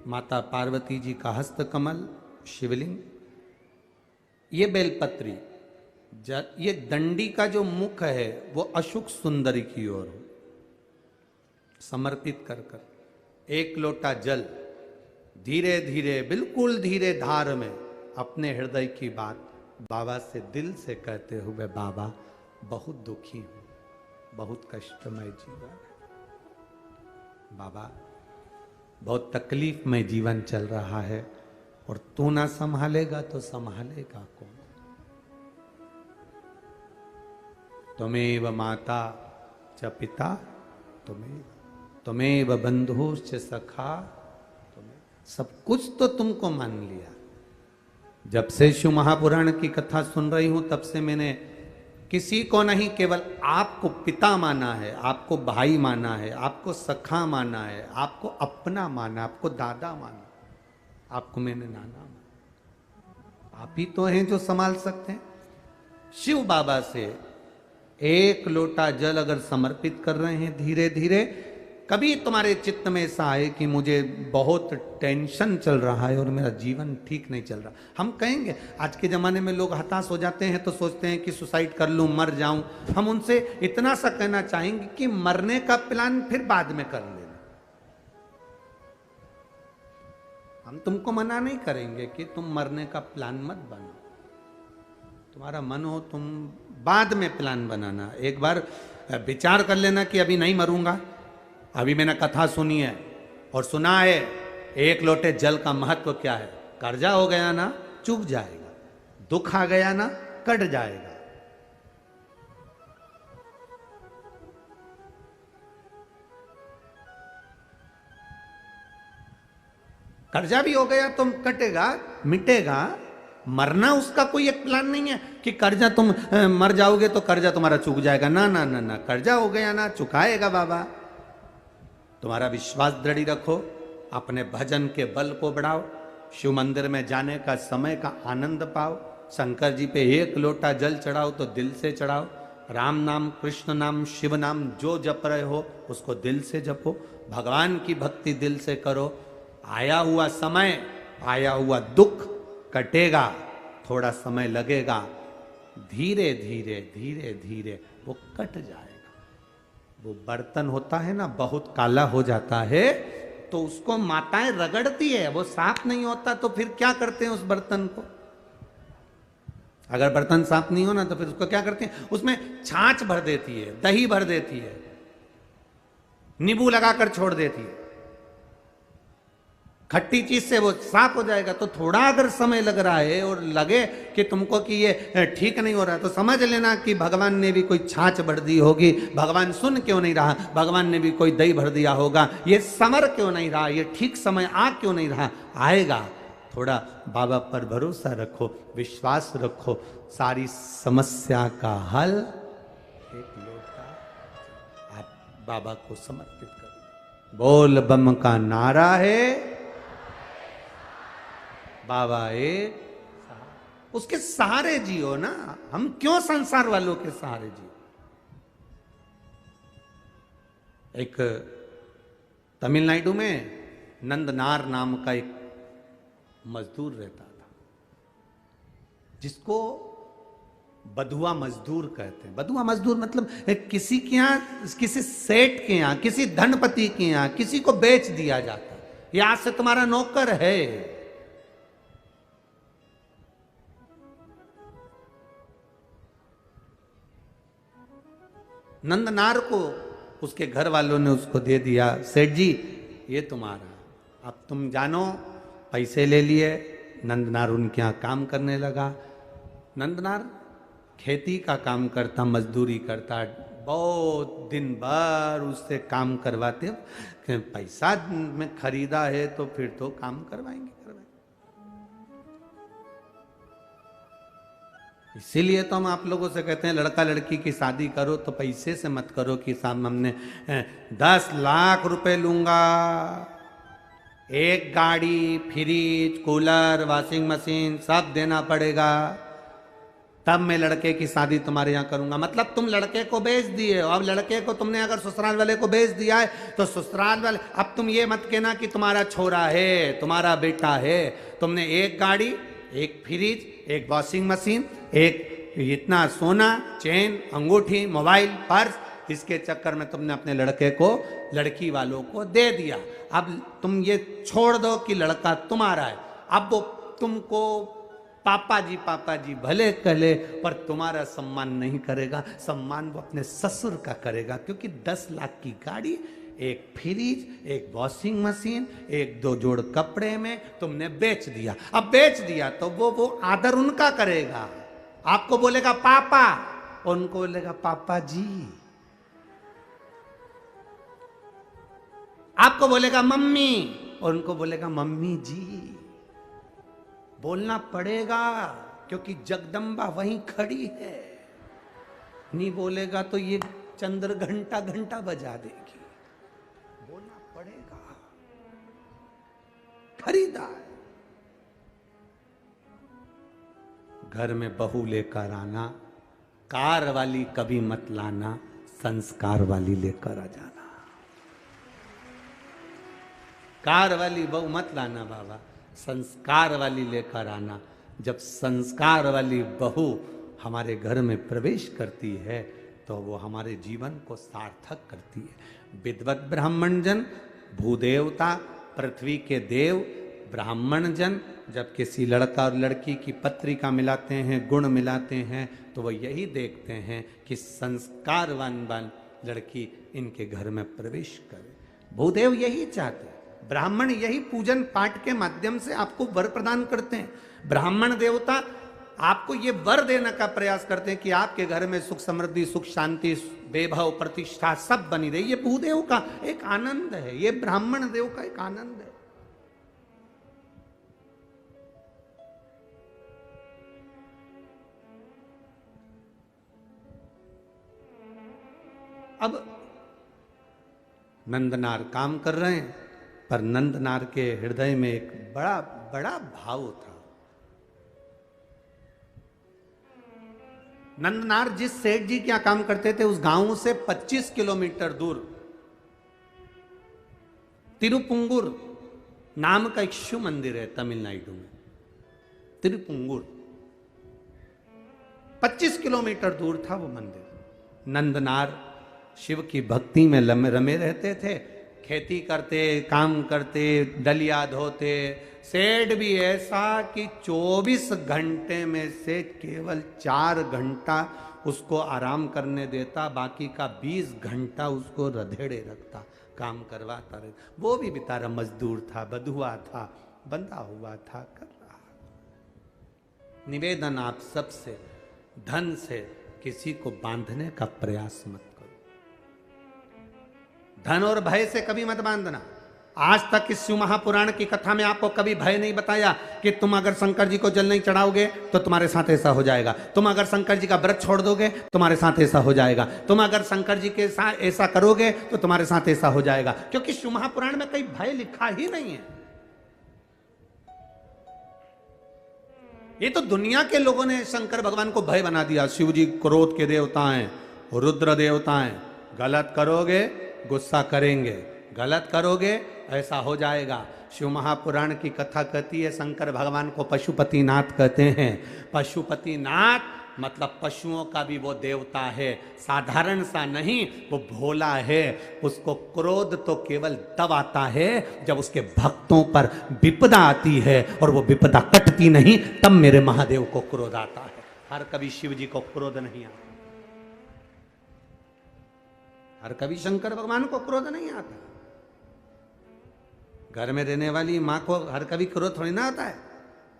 माता पार्वती जी का हस्त कमल शिवलिंग, ये बेलपत्री, ये दंडी का जो मुख है वो अशुक सुंदरी की ओर समर्पित कर कर एक लोटा जल धीरे धीरे, बिल्कुल धीरे धार में अपने हृदय की बात बाबा से दिल से कहते हुए, बाबा बहुत दुखी हूं, बहुत कष्टमय जीवन है बाबा, बहुत तकलीफ में जीवन चल रहा है, और तू ना संभालेगा तो संभालेगा कौन? त्वमेव माता च पिता त्वमेव बंधुश्च सखा, सब कुछ तो तुमको मान लिया। जब से शिव महापुराण की कथा सुन रही हूं तब से मैंने किसी को नहीं, केवल आपको पिता माना है, आपको भाई माना है, आपको सखा माना है, आपको अपना माना, आपको दादा माना, आपको मैंने नाना माना। आप ही तो हैं जो संभाल सकते हैं। शिव बाबा से एक लोटा जल अगर समर्पित कर रहे हैं धीरे धीरे, कभी तुम्हारे चित्त में ऐसा आए कि मुझे बहुत टेंशन चल रहा है और मेरा जीवन ठीक नहीं चल रहा, हम कहेंगे, आज के ज़माने में लोग हताश हो जाते हैं तो सोचते हैं कि सुसाइड कर लूँ, मर जाऊं। हम उनसे इतना सा कहना चाहेंगे कि मरने का प्लान फिर बाद में कर लेना। हम तुमको मना नहीं करेंगे कि तुम मरने का प्लान मत बनाओ, तुम्हारा मन हो तुम बाद में प्लान बनाना। एक बार विचार कर लेना कि अभी नहीं मरूंगा, अभी मैंने कथा सुनी है और सुना है एक लोटे जल का महत्व क्या है। कर्जा हो गया ना चूक जाएगा, दुख आ गया ना कट जाएगा। कर्जा भी हो गया तो कटेगा, मिटेगा। मरना उसका कोई एक प्लान नहीं है कि कर्जा तुम मर जाओगे तो कर्जा तुम्हारा चूक जाएगा। ना ना ना ना, कर्जा हो गया ना चुकाएगा बाबा। तुम्हारा विश्वास दृढ़ रखो, अपने भजन के बल को बढ़ाओ, शिव मंदिर में जाने का समय का आनंद पाओ, शंकर जी पे एक लोटा जल चढ़ाओ तो दिल से चढ़ाओ, राम नाम कृष्ण नाम शिव नाम जो जप रहे हो उसको दिल से जपो, भगवान की भक्ति दिल से करो। आया हुआ समय, आया हुआ दुख कटेगा, थोड़ा समय लगेगा, धीरे धीरे धीरे धीरे वो कट जाएगा। वो बर्तन होता है ना बहुत काला हो जाता है तो उसको माताएं रगड़ती है, वो साफ नहीं होता तो फिर क्या करते हैं उस बर्तन को? अगर बर्तन साफ नहीं हो ना तो फिर उसको क्या करते हैं? उसमें छाछ भर देती है, दही भर देती है, नींबू लगाकर छोड़ देती है, खट्टी चीज से वो साफ हो जाएगा। तो थोड़ा अगर समय लग रहा है और लगे कि तुमको कि ये ठीक नहीं हो रहा तो समझ लेना कि भगवान ने भी कोई छाछ भर दी होगी। भगवान सुन क्यों नहीं रहा? भगवान ने भी कोई दही भर दिया होगा। ये समर क्यों नहीं रहा? ये ठीक समय आ क्यों नहीं रहा? आएगा। थोड़ा बाबा पर भरोसा रखो, विश्वास रखो, सारी समस्या का हल एक लोटा आप बाबा को समर्पित करो। बोल बम का नारा है, बाबा एक, उसके सहारे जियो ना। हम क्यों संसार वालों के सहारे जियो? एक तमिलनाडु में नंदनार नाम का एक मजदूर रहता था, जिसको बधुआ मजदूर कहते हैं। बधुआ मजदूर मतलब किसी के यहां, किसी सेठ के यहां, किसी धनपति के यहां किसी को बेच दिया जाता है, ये आज से तुम्हारा नौकर है। नंदनार को उसके घर वालों ने उसको दे दिया, सेठ जी ये तुम्हारा, अब तुम जानो। पैसे ले लिए, नंदनार उनके यहाँ काम करने लगा। नंदनार खेती का काम करता, मजदूरी करता, बहुत दिन भर उससे काम करवाते। पैसा में खरीदा है तो फिर तो काम करवाएंगे। इसीलिए तो हम आप लोगों से कहते हैं लड़का लड़की की शादी करो तो पैसे से मत करो कि साहब हमने 10 लाख रुपए लूंगा, एक गाड़ी, फ्रिज, कूलर, वॉशिंग मशीन सब देना पड़ेगा, तब मैं लड़के की शादी तुम्हारे यहाँ करूंगा। मतलब तुम लड़के को बेच दिए हो। अब लड़के को तुमने अगर ससुराल वाले को बेच दिया है तो ससुराल वाले, अब तुम ये मत कहना कि तुम्हारा छोरा है, तुम्हारा बेटा है। तुमने एक गाड़ी, एक फ्रिज, एक वॉशिंग मशीन, एक इतना सोना, चेन, अंगूठी, मोबाइल, पर्स, इसके चक्कर में तुमने अपने लड़के को लड़की वालों को दे दिया। अब तुम ये छोड़ दो कि लड़का तुम्हारा है। अब वो तुमको पापा जी भले कहले, पर तुम्हारा सम्मान नहीं करेगा। सम्मान वो अपने ससुर का करेगा, क्योंकि 10 लाख की गाड़ी, एक फ्रिज, एक वॉशिंग मशीन, एक 2 जोड़ कपड़े में तुमने बेच दिया। अब बेच दिया तो वो आदर उनका करेगा। आपको बोलेगा पापा, उनको बोलेगा पापा जी। आपको बोलेगा मम्मी, और उनको बोलेगा मम्मी जी। बोलना पड़ेगा, क्योंकि जगदम्बा वहीं खड़ी है। नहीं बोलेगा तो ये चंद्र घंटा घंटा बजा देगी। बोलना पड़ेगा, खरीदा। घर में बहू लेकर आना, कार वाली कभी मत लाना, संस्कार वाली लेकर आ जाना। कार वाली बहू मत लाना बाबा, संस्कार वाली लेकर आना। जब संस्कार वाली बहू हमारे घर में प्रवेश करती है तो वो हमारे जीवन को सार्थक करती है। विद्वत ब्राह्मण जन, भूदेवता, पृथ्वी के देव, ब्राह्मण जन जब किसी लड़का और लड़की की पत्रिका मिलाते हैं, गुण मिलाते हैं, तो वो यही देखते हैं कि संस्कारवान लड़की इनके घर में प्रवेश करे। भूदेव यही चाहते हैं। ब्राह्मण यही पूजन पाठ के माध्यम से आपको वर प्रदान करते हैं। ब्राह्मण देवता आपको ये वर देने का प्रयास करते हैं कि आपके घर में सुख समृद्धि, सुख शांति, वैभव, प्रतिष्ठा सब बनी रही। ये भूदेव का एक आनंद है, ये ब्राह्मण देव का एक आनंद है। अब नंदनार काम कर रहे हैं, पर नंदनार के हृदय में एक बड़ा बड़ा भाव था। नंदनार जिस सेठ जी क्या काम करते थे, उस गांव से 25 किलोमीटर दूर तिरुपुंगुर नाम का एक शिव मंदिर है तमिलनाडु में। तिरुपुंगुर 25 किलोमीटर दूर था वो मंदिर। नंदनार शिव की भक्ति में रमे रहते थे, खेती करते, काम करते, डलिया धोते। सेठ भी ऐसा कि 24 घंटे में से केवल 4 घंटा उसको आराम करने देता, बाकी का 20 घंटा उसको रधेड़े रखता, काम करवाता रहे। वो भी बेचारा मजदूर था, बधुआ था, बंधा हुआ था, कर रहा। निवेदन आप सबसे, धन से किसी को बांधने का प्रयास मत करो। धन और भय से कभी मत बांधना। आज तक इस शिव महापुराण की कथा में आपको कभी भय नहीं बताया कि तुम अगर शंकर जी को जल नहीं चढ़ाओगे तो तुम्हारे साथ ऐसा हो जाएगा, तुम अगर शंकर जी का व्रत छोड़ दोगे तुम्हारे साथ ऐसा हो जाएगा, तुम अगर शंकर जी के साथ ऐसा करोगे तो तुम्हारे साथ ऐसा हो जाएगा। क्योंकि शिव महापुराण में कहीं भय लिखा ही नहीं है। ये तो दुनिया के लोगों ने शंकर भगवान को भय बना दिया। शिव जी क्रोध के देवता हैं, रुद्र देवता हैं, गलत करोगे गुस्सा करेंगे, गलत करोगे ऐसा हो जाएगा। शिव महापुराण की कथा कहती है शंकर भगवान को पशुपतिनाथ कहते हैं। पशुपतिनाथ मतलब पशुओं का भी वो देवता है, साधारण सा नहीं, वो भोला है। उसको क्रोध तो केवल तब आता है जब उसके भक्तों पर विपदा आती है, और वो विपदा कटती नहीं तब मेरे महादेव को क्रोध आता है। हर कभी शिव जी को क्रोध नहीं आता, हर कभी शंकर भगवान को क्रोध नहीं आता। घर में रहने वाली मां को हर कभी क्रोध थोड़ी ना आता है।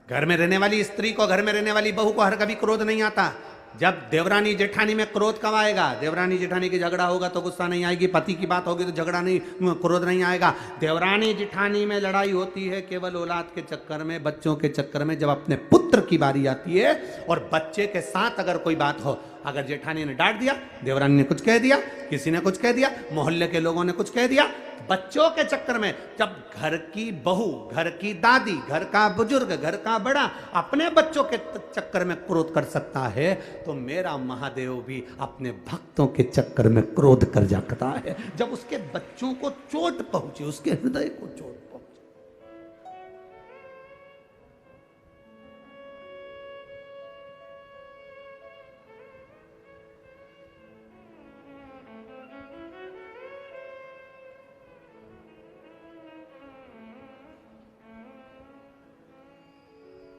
घर में रहने वाली स्त्री को, घर में रहने वाली बहू को हर कभी क्रोध नहीं आता। जब देवरानी जेठानी में क्रोध कब आएगा? देवरानी जेठानी की झगड़ा होगा तो गुस्सा नहीं आएगी, पति की बात होगी तो झगड़ा नहीं, क्रोध नहीं आएगा। देवरानी जेठानी में लड़ाई होती है केवल औलाद के चक्कर में, बच्चों के चक्कर में। जब अपने पुत्र की बारी आती है और बच्चे के साथ अगर कोई बात हो, अगर जेठानी ने डांट दिया, देवरानी ने कुछ कह दिया, किसी ने कुछ कह दिया, मोहल्ले के लोगों ने कुछ कह दिया, बच्चों के चक्कर में जब घर की बहू, घर की दादी, घर का बुजुर्ग, घर का बड़ा अपने बच्चों के चक्कर में क्रोध कर सकता है, तो मेरा महादेव भी अपने भक्तों के चक्कर में क्रोध कर सकता है। जब उसके बच्चों को चोट पहुंचे, उसके हृदय को चोट पहुंचे।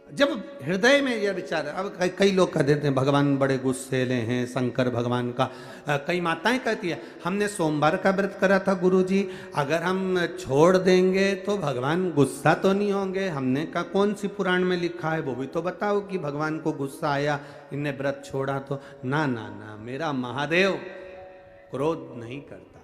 जब हृदय में यह विचार, अब कई लोग कह देते हैं भगवान बड़े गुस्सेले हैं, शंकर भगवान का, कई माताएं कहती है हमने सोमवार का व्रत करा था गुरुजी, अगर हम छोड़ देंगे तो भगवान गुस्सा तो नहीं होंगे। हमने कहा कौन सी पुराण में लिखा है वो भी तो बताओ कि भगवान को गुस्सा आया इनने व्रत छोड़ा तो। ना ना ना, मेरा महादेव क्रोध नहीं करता,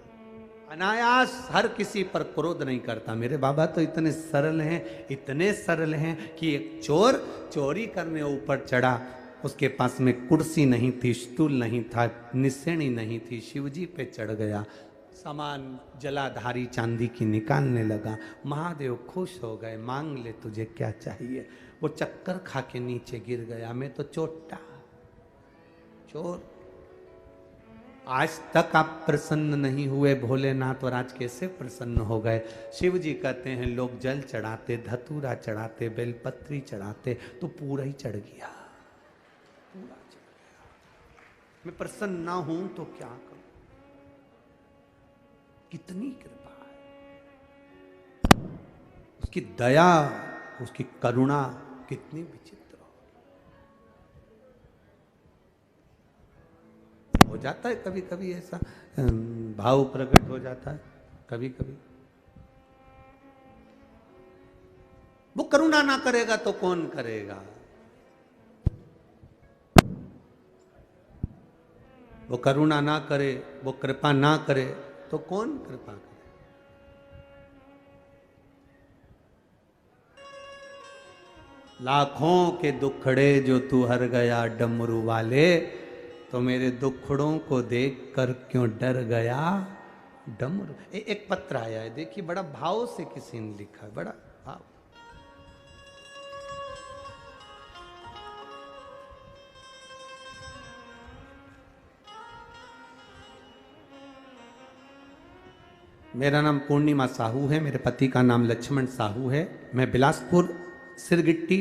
अनायास हर किसी पर क्रोध नहीं करता। मेरे बाबा तो इतने सरल हैं, इतने सरल हैं कि एक चोर चोरी करने ऊपर चढ़ा, उसके पास में कुर्सी नहीं थी, स्टूल नहीं था, निसेणी नहीं थी, शिवजी पे चढ़ गया, सामान जलाधारी चांदी की निकालने लगा। महादेव खुश हो गए, मांग ले तुझे क्या चाहिए। वो चक्कर खा के नीचे गिर गया, मैं तो चोटा चोर। आज तक आप प्रसन्न नहीं हुए भोलेनाथ, और आज कैसे प्रसन्न हो गए। शिव जी कहते हैं लोग जल चढ़ाते, धतूरा चढ़ाते, बेलपत्री चढ़ाते तो पूरा ही चढ़ गया, पूरा चढ़ गया। मैं प्रसन्न ना हूं तो क्या करूं। कितनी कृपा है उसकी, दया उसकी करुणा कितनी विचित्र हो जाता है। कभी कभी ऐसा भाव प्रकट हो जाता है, कभी कभी। वो करुणा ना करेगा तो कौन करेगा। वो करुणा ना करे, वो कृपा ना करे तो कौन कृपा करे। लाखों के दुखड़े जो तू हर गया डमरू वाले, तो मेरे दुखड़ों को देख कर क्यों डर गया डमरू। एक पत्र आया है, देखिए बड़ा भाव से किसी ने लिखा है, बड़ा भाव। मेरा नाम पूर्णिमा साहू है, मेरे पति का नाम लक्ष्मण साहू है। मैं बिलासपुर सिरगिट्टी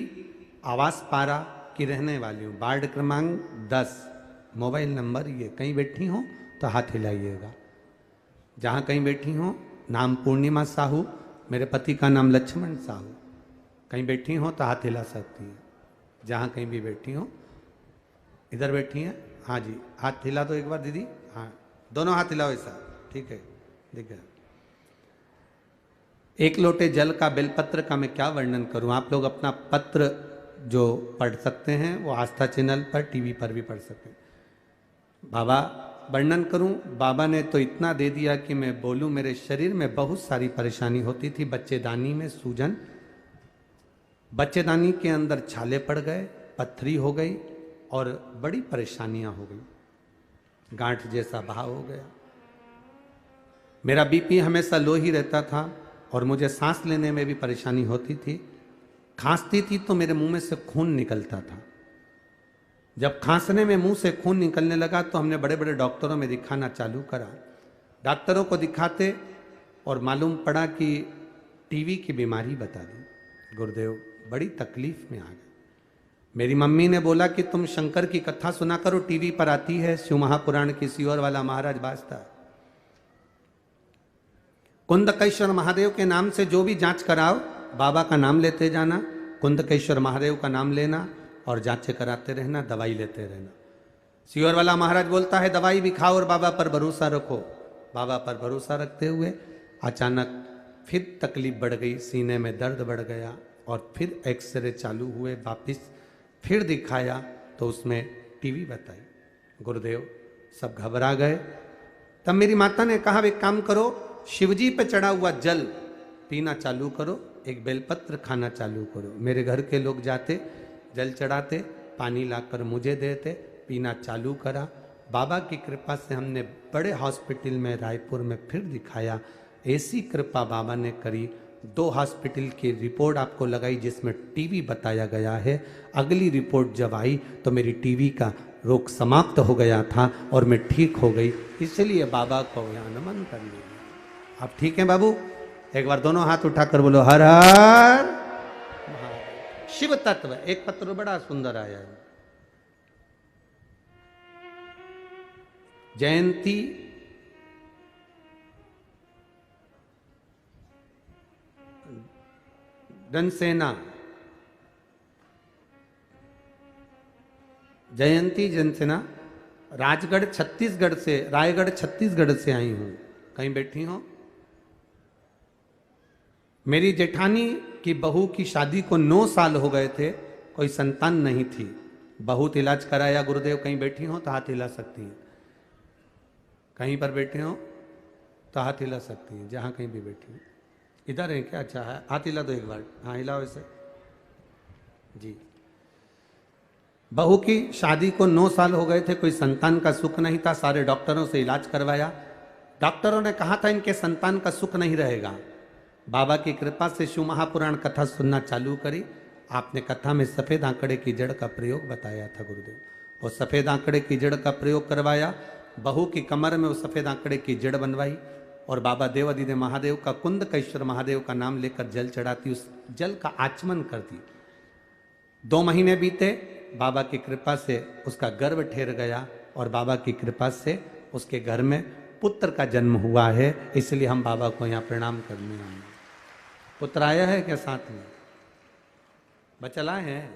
आवास पारा की रहने वाली हूँ। वार्ड क्रमांक 10, मोबाइल नंबर ये। कहीं बैठी हो तो हाथ हिलाइएगा। जहाँ कहीं बैठी हो, नाम पूर्णिमा साहू, मेरे पति का नाम लक्ष्मण साहू। कहीं बैठी हो तो हाथ हिला सकती है, जहाँ कहीं भी बैठी हो। इधर बैठी हैं, हाँ जी, हाथ हिला दो एक बार दीदी। हाँ, दोनों हाथ हिलाओ ऐसा, ठीक है, ठीक है। एक लोटे जल का, बेलपत्र का मैं क्या वर्णन करूं। आप लोग अपना पत्र जो पढ़ सकते हैं वो आस्था चैनल पर, टीवी पर भी पढ़ सकते हैं। बाबा वर्णन करूं, बाबा ने तो इतना दे दिया कि मैं बोलूं। मेरे शरीर में बहुत सारी परेशानी होती थी। बच्चेदानी में सूजन, बच्चेदानी के अंदर छाले पड़ गए, पत्थरी हो गई और बड़ी परेशानियां हो गई, गांठ जैसा भाव हो गया। मेरा बीपी हमेशा लो ही रहता था और मुझे सांस लेने में भी परेशानी होती थी। खांसती थी तो मेरे मुंह में से खून निकलता था। जब खांसने में मुंह से खून निकलने लगा तो हमने बड़े बड़े डॉक्टरों में दिखाना चालू करा। डॉक्टरों को दिखाते और मालूम पड़ा कि टीवी की बीमारी बता दी। गुरुदेव बड़ी तकलीफ में आ गए। मेरी मम्मी ने बोला कि तुम शंकर की कथा सुना करो, टीवी पर आती है, शिव महापुराण की सीहोर वाला महाराज बाजता है। कुंदकेश्वर महादेव के नाम से जो भी जांच कराओ, बाबा का नाम लेते जाना, कुंदकेश्वर महादेव का नाम लेना और जांचें कराते रहना, दवाई लेते रहना। सीहोर वाला महाराज बोलता है दवाई भी खाओ और बाबा पर भरोसा रखो। बाबा पर भरोसा रखते हुए अचानक फिर तकलीफ बढ़ गई, सीने में दर्द बढ़ गया और फिर एक्सरे चालू हुए। वापिस फिर दिखाया तो उसमें टीवी बताई। गुरुदेव सब घबरा गए। तब मेरी माता ने कहा एक काम करो, शिवजी पे चढ़ा हुआ जल पीना चालू करो, एक बेलपत्र खाना चालू करो। मेरे घर के लोग जाते, जल चढ़ाते, पानी लाकर मुझे देते, पीना चालू करा। बाबा की कृपा से हमने बड़े हॉस्पिटल में रायपुर में फिर दिखाया। ऐसी कृपा बाबा ने करी, 2 हॉस्पिटल की रिपोर्ट आपको लगाई जिसमें टीवी बताया गया है। अगली रिपोर्ट जब आई तो मेरी टीवी का रोग समाप्त हो गया था और मैं ठीक हो गई। इसलिए बाबा को यहाँ नमन कर लिया। आप ठीक हैं बाबू? एक बार दोनों हाथ उठाकर बोलो हर हर महादेव। शिव तत्व। एक पत्र बड़ा सुंदर आया है। जयंती धनसेना जयंती जनसेना राजगढ़ छत्तीसगढ़ से, रायगढ़ छत्तीसगढ़ से आई हूं, कहीं बैठी हो। मेरी जेठानी की बहू की शादी को 9 साल हो गए थे, कोई संतान नहीं थी। बहुत इलाज कराया गुरुदेव, कहीं बैठी हो तो हाथ हिला सकती हैं, कहीं पर बैठे हो तो हाथ हिला सकती हैं, जहां कहीं भी बैठी हो। इधर है क्या? अच्छा है, हाथ हिला दो एक बार। हाँ हिलाओ ऐसे जी। बहू की शादी को 9 साल हो गए थे, कोई संतान का सुख नहीं था। सारे डॉक्टरों से इलाज करवाया, डॉक्टरों ने कहा था इनके संतान का सुख नहीं रहेगा। बाबा की कृपा से शिव महापुराण कथा सुनना चालू करी। आपने कथा में सफेद आंकड़े की जड़ का प्रयोग बताया था गुरुदेव, वो सफेद आंकड़े की जड़ का प्रयोग करवाया। बहू की कमर में वो सफेद आंकड़े की जड़ बनवाई और बाबा देवादिदेव महादेव का, कुंद कैश्वर महादेव का नाम लेकर जल चढ़ाती, उस जल का आचमन करती। 2 महीने बीते, बाबा की कृपा से उसका गर्भ ठहर गया और बाबा की कृपा से उसके घर में पुत्र का जन्म हुआ है। इसलिए हम बाबा को यहाँ प्रणाम करने आए। पुत्र आया है क्या साथ में? बच्चा लाए हैं?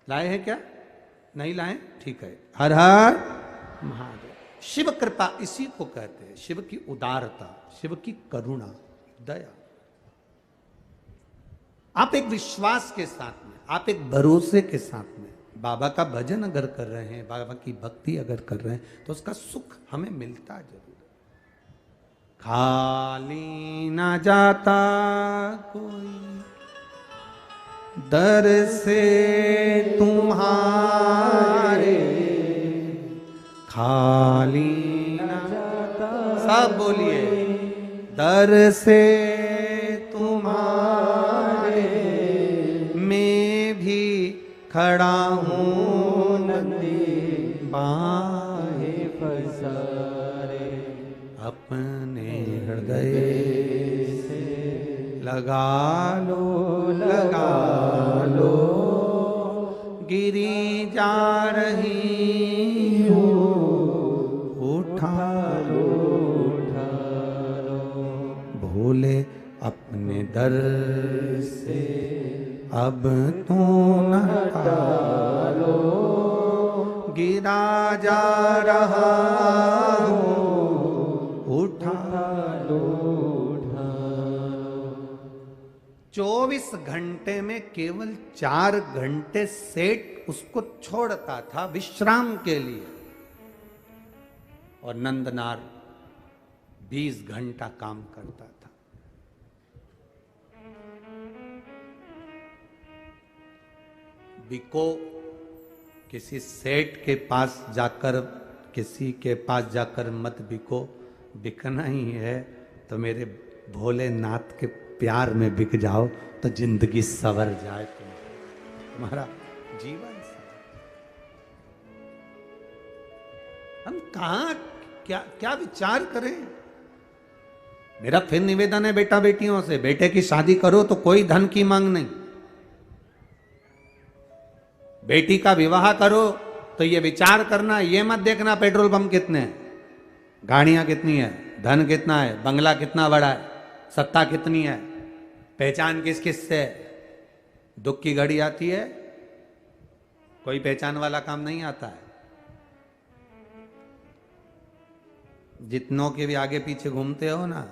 लाए हैं क्या? नहीं लाए? ठीक है। हर हर महादेव। शिव कृपा इसी को कहते हैं, शिव की उदारता, शिव की करुणा, दया। आप एक विश्वास के साथ में, आप एक भरोसे के साथ में बाबा का भजन अगर कर रहे हैं, बाबा की भक्ति अगर कर रहे हैं, तो उसका सुख हमें मिलता जरूर। खाली ना जाता कोई दर से तुम्हारे, खाली ना जाता, सब बोलिए, दर से तुम्हारे मैं भी खड़ा हूँ नंदी बाहें पसारे, अपने हृदय से लगा लो गिरी जा रही हूँ, उठा लो भोले अपने दर से अब तो न टालो, गिरा जा रहा हूँ, उठा लो। 24 घंटे में केवल 4 घंटे सेठ उसको छोड़ता था विश्राम के लिए, और नंदनार 20 घंटा काम करता था। बिको, किसी सेठ के पास जाकर, किसी के पास जाकर मत बिको। बिकना ही है तो मेरे भोलेनाथ के प्यार में बिक जाओ, तो जिंदगी सवर जाए, तुम्हारा जीवन सवर। हम कहां क्या क्या विचार करें। मेरा फिर निवेदन है बेटा बेटियों से, बेटे की शादी करो तो कोई धन की मांग नहीं। बेटी का विवाह करो तो ये विचार करना, ये मत देखना पेट्रोल पंप कितने हैं, गाड़ियां कितनी है, धन कितना है, बंगला कितना बड़ा है, सत्ता कितनी है, पहचान किस किस से। दुख की घड़ी आती है, कोई पहचान वाला काम नहीं आता है। जितनों के भी आगे पीछे घूमते हो ना,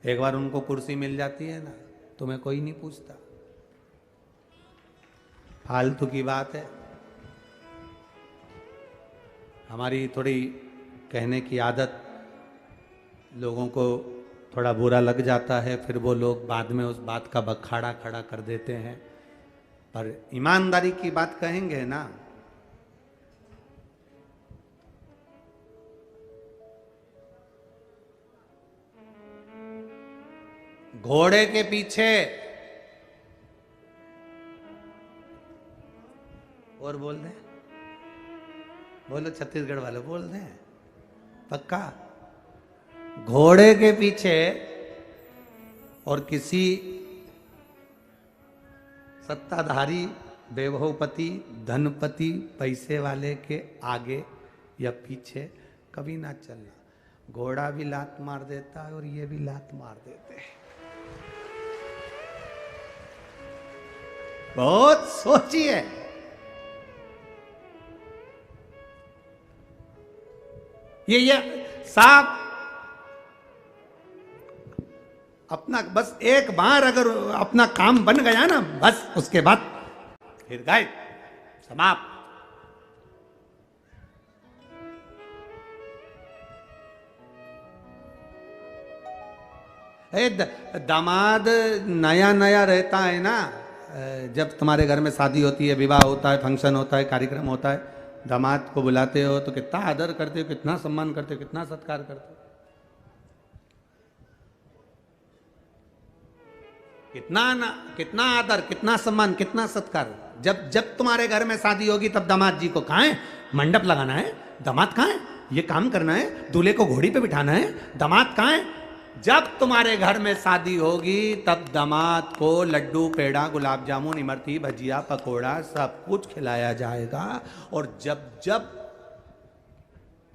एक बार उनको कुर्सी मिल जाती है ना, तुम्हें कोई नहीं पूछता। फालतू की बात है। हमारी थोड़ी कहने की आदत, लोगों को थोड़ा बुरा लग जाता है, फिर वो लोग बाद में उस बात का बखाड़ा खड़ा कर देते हैं। पर ईमानदारी की बात कहेंगे ना, घोड़े के पीछे, और बोल दें, बोलो छत्तीसगढ़ वाले बोल दें पक्का, घोड़े के पीछे और किसी सत्ताधारी, वैभवपति, धनपति, पैसे वाले के आगे या पीछे कभी ना चलना। घोड़ा भी लात मार देता है और ये भी लात मार देते हैं। बहुत सोचिए। ये साहब अपना बस एक बार अगर अपना काम बन गया ना, बस उसके बाद फिर गए समाप्त। दामाद नया नया रहता है ना, जब तुम्हारे घर में शादी होती है, विवाह होता है, फंक्शन होता है, कार्यक्रम होता है, दामाद को बुलाते हो तो कितना आदर करते हो, कितना सम्मान करते हो, कितना सत्कार करते हो, कितना आदर, कितना सम्मान, कितना सत्कार। जब जब तुम्हारे घर में शादी होगी तब दामाद जी को कहाँ है, मंडप लगाना है, दामाद कहाँ है, ये काम करना है, दूल्हे को घोड़ी पे बिठाना है, दामाद कहाँ है। जब तुम्हारे घर में शादी होगी तब दामाद को लड्डू, पेड़ा, गुलाब जामुन, इमरती, भजिया, पकोड़ा सब कुछ खिलाया जाएगा। और जब जब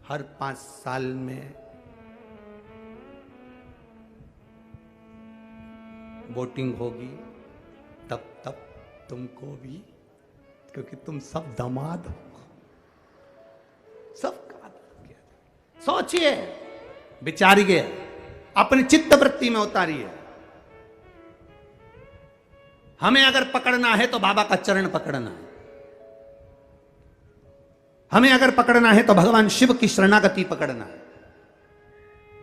हर 5 साल में वोटिंग होगी तब तब तुमको भी, क्योंकि तुम सब दामाद हो, सबका आदर किया। सोचिए, विचारिए, अपनी चित्त वृत्ति में उतारिए। हमें अगर पकड़ना है तो बाबा का चरण पकड़ना है, हमें अगर पकड़ना है तो भगवान शिव की शरणागति पकड़ना है।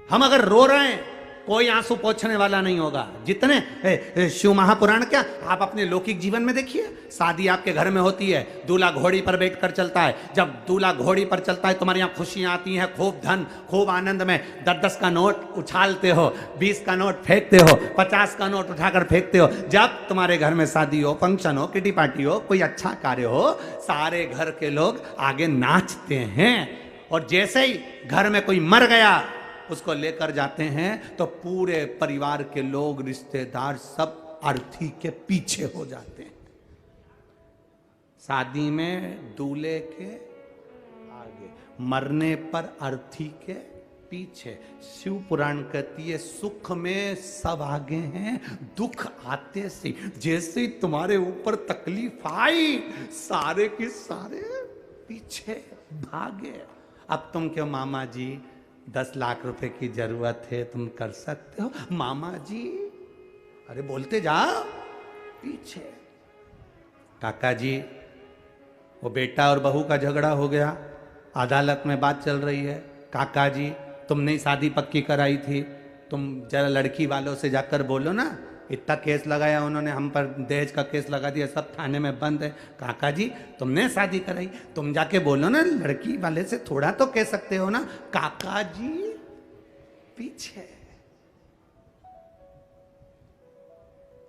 हम अगर रो रहे हैं कोई आंसू पोंछने वाला नहीं होगा। जितने शिव महापुराण क्या आप अपने लौकिक जीवन में देखिए, शादी आपके घर में होती है, दूल्हा घोड़ी पर बैठकर चलता है। जब दूल्हा घोड़ी पर चलता है तुम्हारे यहाँ खुशियां आती हैं, खूब धन, खूब आनंद में 10-10 का नोट उछालते हो, 20 का नोट फेंकते हो, 50 का नोट उठाकर फेंकते हो। जब तुम्हारे घर में शादी हो, फंक्शन हो, किटी पार्टी हो, कोई अच्छा कार्य हो, सारे घर के लोग आगे नाचते हैं। और जैसे ही घर में कोई मर गया उसको लेकर जाते हैं तो पूरे परिवार के लोग, रिश्तेदार सब अर्थी के पीछे हो जाते हैं। शादी में दूल्हे के आगे, मरने पर अर्थी के पीछे। शिव पुराण कहती है सुख में सब आगे हैं, दुख आते से जैसे ही तुम्हारे ऊपर तकलीफ आई सारे के सारे पीछे भागे। अब तुम क्यों मामा जी 10 लाख रुपए की जरूरत है, तुम कर सकते हो मामा जी, अरे बोलते जाओ पीछे। काका जी वो बेटा और बहू का झगड़ा हो गया, अदालत में बात चल रही है। काका जी तुमने ही शादी पक्की कराई थी, तुम जरा लड़की वालों से जाकर बोलो ना, इतना केस लगाया उन्होंने, हम पर दहेज का केस लगा दिया, सब थाने में बंद है। काका जी तुमने शादी कराई, तुम जाके बोलो ना, लड़की वाले से थोड़ा तो कह सकते हो ना। काका जी पीछे।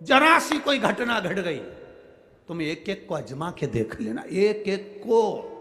जरा सी कोई घटना घट गई, तुम एक एक को अजमा के देख लेना, एक एक को।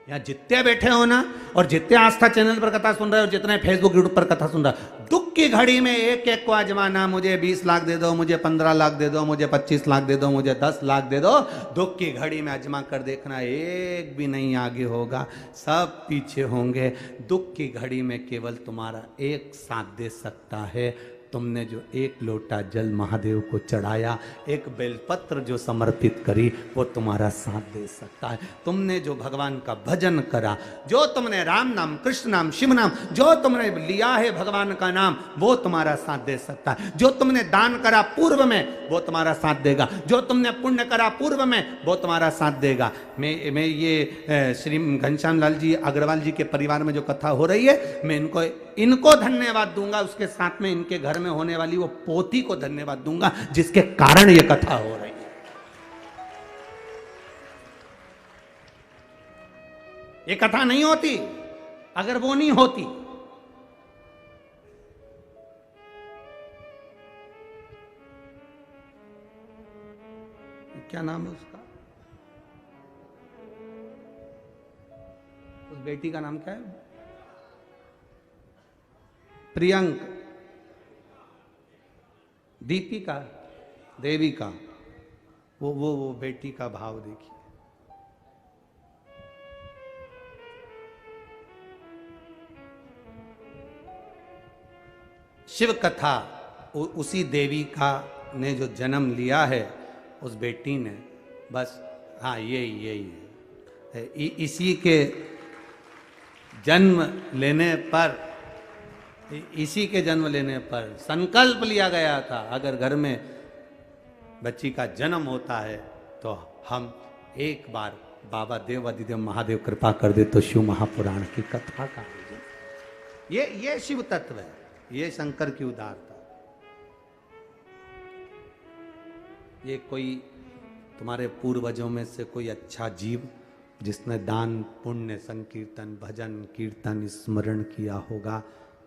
यहाँ जितने बैठे हो ना, और जितने आस्था चैनल पर कथा सुन रहे हो, जितने फेसबुक यूट्यूब पर कथा सुन रहे हो, दुख की घड़ी में एक एक को आजमाना। मुझे 20 लाख दे दो, मुझे 15 लाख दे दो, मुझे 25 लाख दे दो, मुझे 10 लाख दे दो। दुख की घड़ी में आजमा कर देखना, एक भी नहीं आगे होगा, सब पीछे होंगे। दुख की घड़ी में केवल तुम्हारा एक साथ दे सकता है। तुमने जो एक लोटा जल महादेव को चढ़ाया, एक बेलपत्र जो समर्पित करी, वो तुम्हारा साथ दे सकता है। तुमने जो भगवान का भजन करा, जो तुमने राम नाम, कृष्ण नाम, शिव नाम, जो तुमने लिया है भगवान का नाम, वो तुम्हारा साथ दे सकता है। जो तुमने दान करा पूर्व में, वो तुम्हारा साथ देगा। जो तुमने पुण्य करा पूर्व में, वो तुम्हारा साथ देगा। मैं ये श्री घनश्याम लाल जी अग्रवाल जी के परिवार में जो कथा हो रही है, मैं इनको धन्यवाद दूंगा, उसके साथ में इनके घर में होने वाली वो पोती को धन्यवाद दूंगा जिसके कारण ये कथा हो रही है। ये कथा नहीं होती अगर वो नहीं होती। क्या नाम है उसका, उस बेटी का नाम क्या है? प्रियंक, दीपिका, देविका, वो बेटी का भाव देखिए। शिव कथा, उसी देविका ने जो जन्म लिया है, उस बेटी ने बस, हाँ यही है, इसी के जन्म लेने पर, इसी के जन्म लेने पर संकल्प लिया गया था, अगर घर में बच्ची का जन्म होता है तो हम एक बार बाबा देवादिदेव महादेव कृपा कर दे तो शिव महापुराण की कथा का, ये शिव तत्व है, ये शंकर की उदारता। ये कोई तुम्हारे पूर्वजों में से कोई अच्छा जीव जिसने दान पुण्य संकीर्तन भजन कीर्तन स्मरण किया होगा,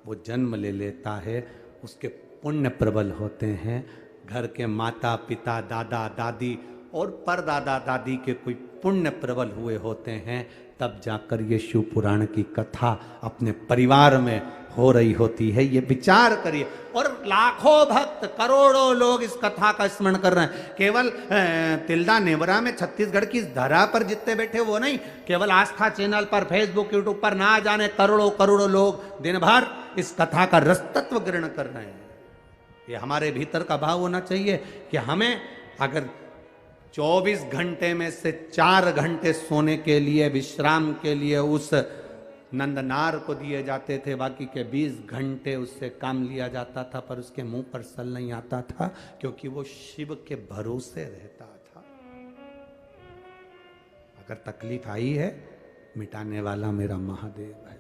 वो जन्म ले लेता है, उसके पुण्य प्रबल होते हैं। घर के माता पिता दादा दादी और परदादा दादी के कोई पुण्य प्रबल हुए होते हैं, तब जाकर ये शिव पुराण की कथा अपने परिवार में हो रही होती है। ये विचार करिए, और लाखों भक्त करोड़ों लोग इस कथा का स्मरण कर रहे हैं। केवल तिल्दा नेवरा में छत्तीसगढ़ की धरा पर जितने बैठे वो नहीं, केवल आस्था चैनल पर फेसबुक यूट्यूब पर ना जाने करोड़ों करोड़ों लोग दिन भर इस कथा का रसतत्व ग्रहण कर रहे हैं। ये हमारे भीतर का भाव होना चाहिए कि हमें अगर 24 घंटे में से 4 घंटे सोने के लिए विश्राम के लिए उस नंदनार को दिए जाते थे, बाकी के 20 घंटे उससे काम लिया जाता था, पर उसके मुंह पर सल नहीं आता था, क्योंकि वो शिव के भरोसे रहता था। अगर तकलीफ आई है, मिटाने वाला मेरा महादेव है।